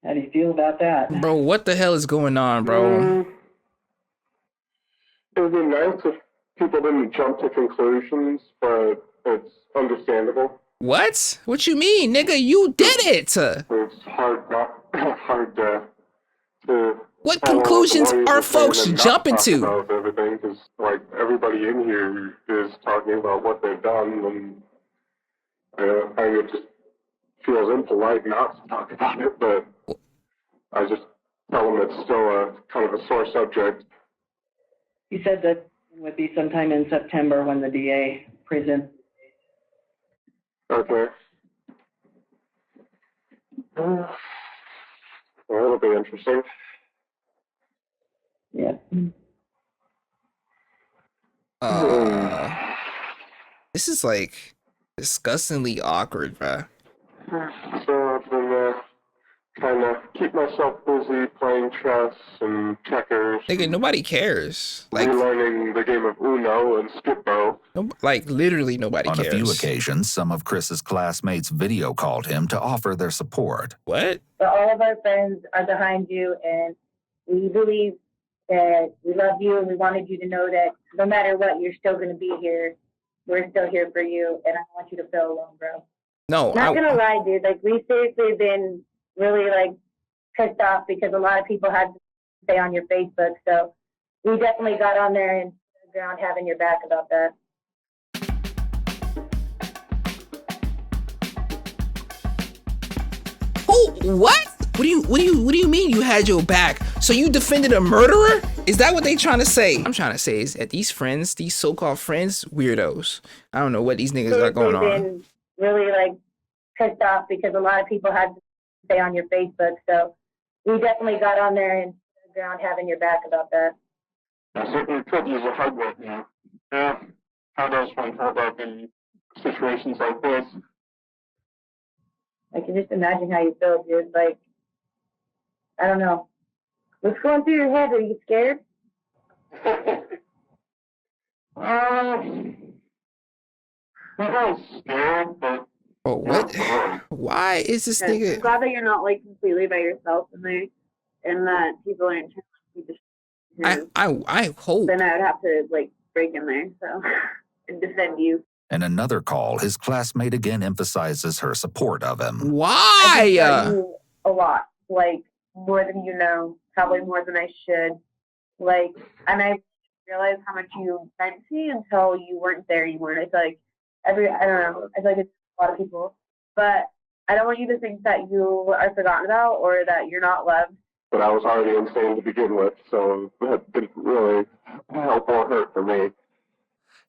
N: How do you feel about that?
A: Bro, what the hell is going on, bro?
M: It would be nice if people didn't jump to conclusions, but it's understandable.
A: What? What you mean, nigga? You did it!
M: It's hard to
A: what conclusions are folks jumping to?
M: About everything, because everybody in here is talking about what they've done, and it just feels impolite not to talk about it. But I just tell them it's still a kind of a sore subject.
N: You said that it would be sometime in September when the DA prison.
M: Okay. Well, it'll be interesting.
N: Yeah.
A: This is disgustingly awkward, bro.
M: So I've been trying to keep myself busy playing chess and checkers.
A: Nigga, nobody cares.
M: Relearning the game of Uno and Skip-Bo.
A: Literally nobody cares.
D: On a few occasions, some of Chris's classmates video called him to offer their support.
A: What?
O: But all of our friends are behind you, and we believe that we love you, and we wanted you to know that no matter what, you're still going to be here. We're still here for you, and I don't want you to feel alone, bro.
A: No,
O: Not gonna lie, dude. We seriously been really pissed off because a lot of people had to stay on your Facebook. So we definitely got on there and stood the ground having your back about that.
A: Oh, what? What do you mean you had your back? So you defended a murderer? Is that what they trying to say? I'm trying to say is that these friends, these so-called friends, weirdos. I don't know what these niggas got going on.
O: Been really pissed off because a lot of people had to stay on your Facebook. So we definitely got on there and stood the ground having your back about that.
M: I certainly could use a hug right now. Yeah, how does one hold up in situations like this?
O: I can just imagine how you feel, dude. I don't know. What's going through your head? Are you scared?
M: I'm not scared, but...
A: Oh, what? Why is this nigga...
K: I'm glad that you're not completely by yourself in there, and that people aren't trying to keep
A: I hope.
K: Then I would have to break in there, so and defend you.
D: In another call, his classmate again emphasizes her support of him.
A: Why?
K: A lot, more than you know, probably more than I should. And I realized how much you meant to me until you weren't there anymore. And I feel I don't know, I feel it's a lot of people. But I don't want you to think that you are forgotten about or that you're not loved.
M: But I was already insane to begin with, so that didn't really help or hurt for me.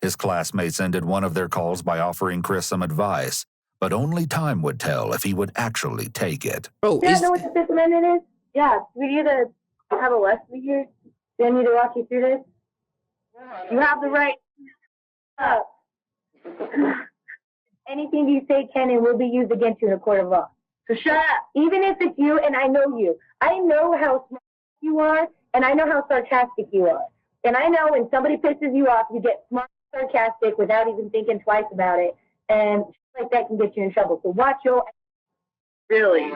D: His classmates ended one of their calls by offering Chris some advice, but only time would tell if he would actually take it.
A: Oh,
O: you know what the Fifth Amendment is? Yeah, we need to have a lesson here. Do I need to walk you through this? You have the right to anything you say can and will be used against you in a court of law. So shut up. Even if it's you and I know you. I know how smart you are and I know how sarcastic you are. And I know when somebody pisses you off, you get smart and sarcastic without even thinking twice about it. And that can get you in trouble. So watch your...
K: Really?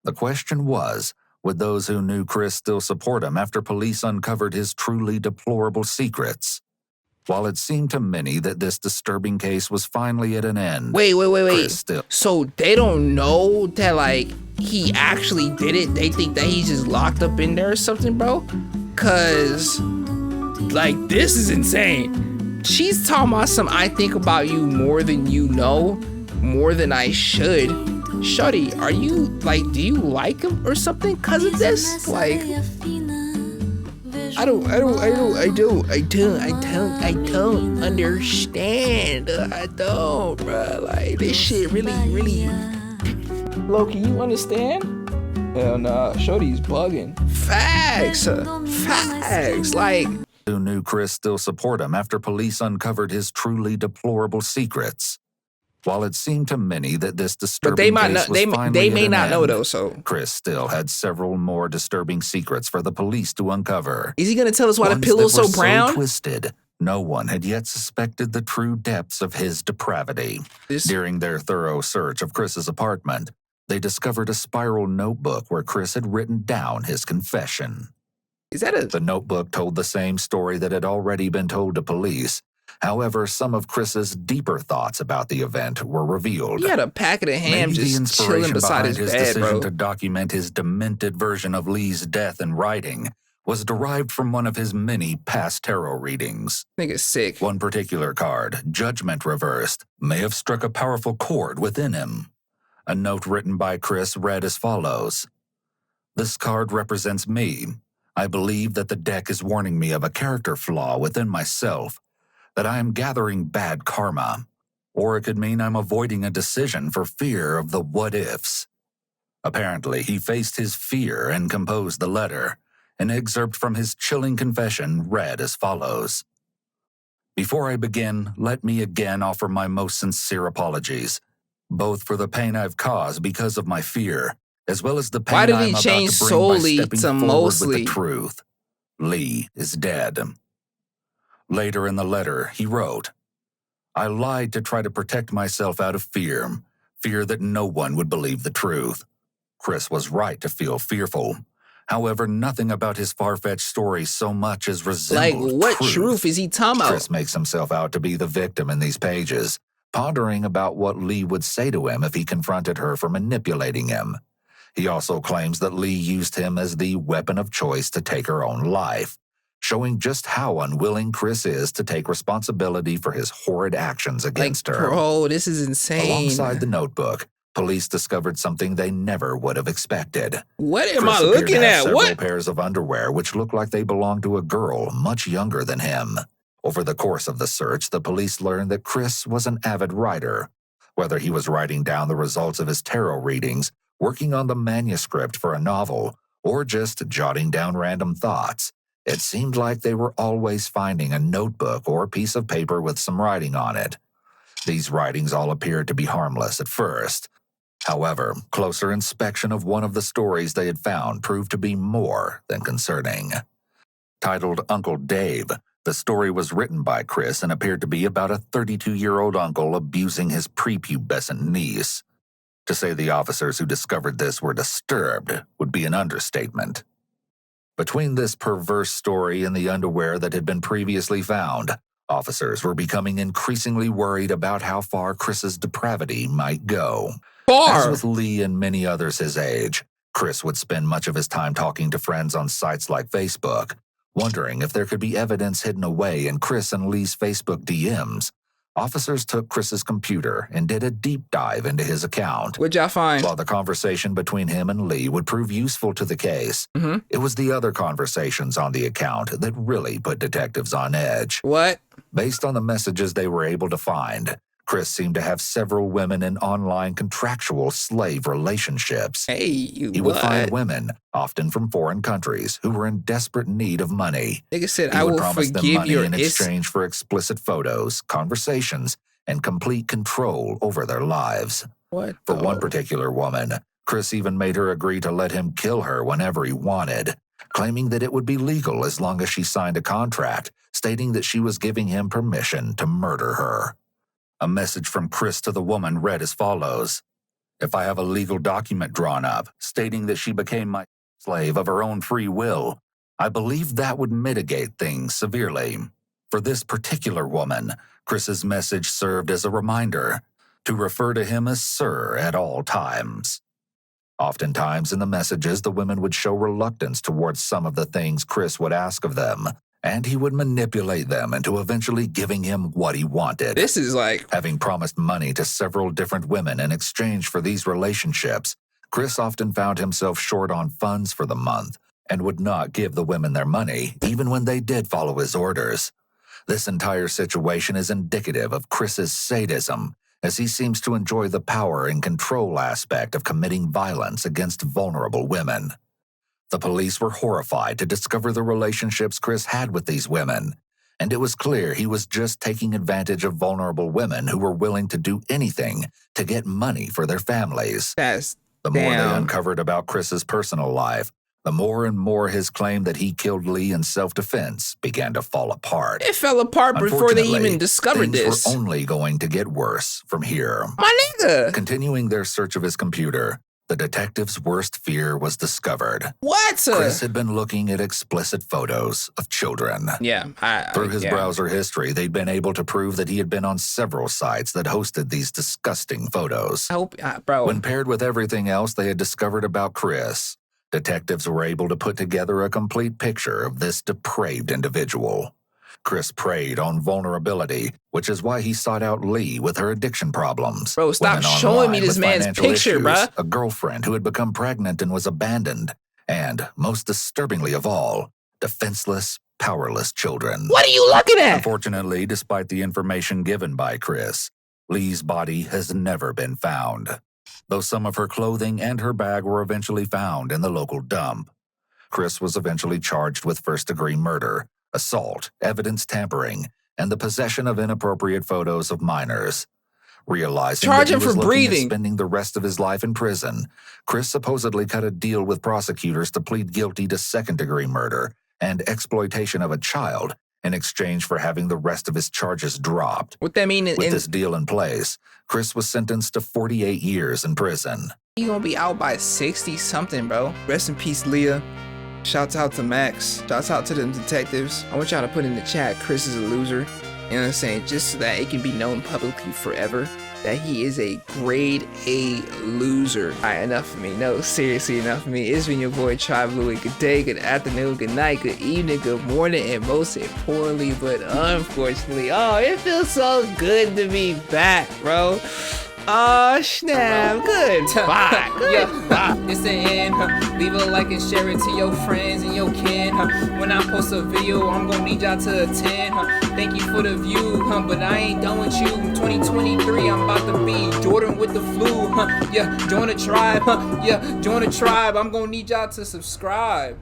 D: The question was, would those who knew Chris still support him after police uncovered his truly deplorable secrets? While it seemed to many that this disturbing case was finally at an end.
A: Wait. So they don't know that, he actually did it? They think that he's just locked up in there or something, bro? Cause, this is insane. She's talking about I think about you more than you know, more than I should. Shorty, are you like, do you like him or something because of this? Like, I don't understand. I don't, bro. Like, this shit really. Loki, you understand? Hell nah, Shorty's bugging. Facts. Like,
D: Who knew Chris still support him after police uncovered his truly deplorable secrets. While it seemed to many that this disturbing case was finally
A: they may
D: at an
A: not know
D: end,
A: though. So
D: Chris still had several more disturbing secrets for the police to uncover.
A: Is he gonna tell us why the
D: Ones
A: pillow's
D: that were
A: so brown?
D: So twisted, no one had yet suspected the true depths of his depravity. During their thorough search of Chris's apartment, they discovered a spiral notebook where Chris had written down his confession. The notebook told the same story that had already been told to police. However, some of Chris's deeper thoughts about the event were revealed.
A: He had a packet of ham
D: Maybe the
A: just chilling
D: inspiration
A: beside
D: behind
A: his
D: his
A: bed,
D: decision
A: bro.
D: to document his demented version of Lee's death in writing was derived from one of his many past tarot readings.
A: Nigga's sick.
D: One particular card, Judgment Reversed, may have struck a powerful chord within him. A note written by Chris read as follows: "This card represents me. I believe that the deck is warning me of a character flaw within myself, that I am gathering bad karma. Or it could mean I'm avoiding a decision for fear of the what-ifs." Apparently, he faced his fear and composed the letter. An excerpt from his chilling confession read as follows: "Before I begin, let me again offer my most sincere apologies, both for the pain I've caused because of my fear, as well as the
A: Why
D: pain
A: did he
D: I'm about
A: change
D: to bring by
A: solely
D: stepping
A: to
D: forward with
A: mostly?
D: the truth. Lee is dead." Later in the letter, he wrote, "I lied to try to protect myself out of fear that no one would believe the truth. Chris was right to feel fearful. However, nothing about his far-fetched story so much as resembled
A: Like, what truth is he talking about?
D: Chris makes himself out to be the victim in these pages, pondering about what Lee would say to him if he confronted her for manipulating him. He also claims that Lee used him as the weapon of choice to take her own life, showing just how unwilling Chris is to take responsibility for his horrid actions against her.
A: Bro, this is insane.
D: Alongside the notebook, police discovered something they never would have expected.
A: What am
D: Chris
A: I
D: appeared
A: looking
D: to have
A: at?
D: several
A: What?
D: pairs of underwear which looked like they belonged to a girl much younger than him. Over the course of the search, the police learned that Chris was an avid writer. Whether he was writing down the results of his tarot readings, working on the manuscript for a novel, or just jotting down random thoughts, it seemed like they were always finding a notebook or piece of paper with some writing on it. These writings all appeared to be harmless at first. However, closer inspection of one of the stories they had found proved to be more than concerning. Titled Uncle Dave, the story was written by Chris and appeared to be about a 32-year-old uncle abusing his prepubescent niece. To say the officers who discovered this were disturbed would be an understatement. Between this perverse story and the underwear that had been previously found, officers were becoming increasingly worried about how far Chris's depravity might go. As with Lee and many others his age, Chris would spend much of his time talking to friends on sites like Facebook, wondering if there could be evidence hidden away in Chris and Lee's Facebook DMs. Officers took Chris's computer and did a deep dive into his account.
A: What'd y'all find?
D: While the conversation between him and Lee would prove useful to the case, it was the other conversations on the account that really put detectives on edge.
A: What?
D: Based on the messages they were able to find, Chris seemed to have several women in online contractual slave relationships. He would find women, often from foreign countries, who were in desperate need of money.
A: Nigga said,
D: He
A: I
D: would
A: will
D: promise them
A: forgive
D: money
A: your
D: in exchange for explicit photos, conversations, and complete control over their lives.
A: What?
D: For one particular woman, Chris even made her agree to let him kill her whenever he wanted, claiming that it would be legal as long as she signed a contract stating that she was giving him permission to murder her. A message from Chris to the woman read as follows: "If I have a legal document drawn up stating that she became my slave of her own free will, I believe that would mitigate things severely." For this particular woman, Chris's message served as a reminder to refer to him as Sir at all times. Oftentimes in the messages, the women would show reluctance towards some of the things Chris would ask of them, and he would manipulate them into eventually giving him what he wanted.
A: This is like...
D: Having promised money to several different women in exchange for these relationships, Chris often found himself short on funds for the month and would not give the women their money even when they did follow his orders. This entire situation is indicative of Chris's sadism, as he seems to enjoy the power and control aspect of committing violence against vulnerable women. The police were horrified to discover the relationships Chris had with these women, and it was clear he was just taking advantage of vulnerable women who were willing to do anything to get money for their families. The more they uncovered about Chris's personal life, the more and more his claim that he killed Lee in self-defense began to fall apart.
A: It fell apart before they even discovered this.
D: Things were only going to get worse from here.
A: My nigga!
D: Continuing their search of his computer, the detective's worst fear was discovered.
A: What?
D: Chris had been looking at explicit photos of children.
A: Yeah.
D: Through his browser history, they'd been able to prove that he had been on several sites that hosted these disgusting photos.
A: Bro.
D: When paired with everything else they had discovered about Chris, detectives were able to put together a complete picture of this depraved individual. Chris preyed on vulnerability, which is why he sought out Lee with her addiction problems.
A: Bro, stop showing me this man's picture, bruh.
D: A girlfriend who had become pregnant and was abandoned. And, most disturbingly of all, defenseless, powerless children.
A: What are you looking at?
D: Unfortunately, despite the information given by Chris, Lee's body has never been found, though some of her clothing and her bag were eventually found in the local dump. Chris was eventually charged with first-degree murder, assault, evidence tampering, and the possession of inappropriate photos of minors. Realizing that he was looking at spending the rest of his life in prison, Chris supposedly cut a deal with prosecutors to plead guilty to second-degree murder and exploitation of a child in exchange for having the rest of his charges dropped.
A: What that mean?
D: With this deal in place, Chris was sentenced to 48 years in prison.
A: He gonna be out by 60-something, bro. Rest in peace, Leah. Shouts out to Max. Shouts out to them detectives. I want y'all to put in the chat, Chris is a loser. You know what I'm saying? Just so that it can be known publicly forever that he is a grade A loser. Alright, enough of me. No, seriously, enough of me. It's been your boy, Tribe Loui. Good day, good afternoon, good night, good evening, good morning, and most importantly, but unfortunately, oh, it feels so good to be back, bro. Oh, snap. Goodbye. Goodbye.
P: It's the end, leave a like and share it to your friends and your kin, When I post a video, I'm gonna need y'all to attend, Thank you for the view, but I ain't done with you. 2023, I'm about to be Jordan with the flu, Yeah, join the tribe, Yeah, join the tribe. I'm gonna need y'all to subscribe.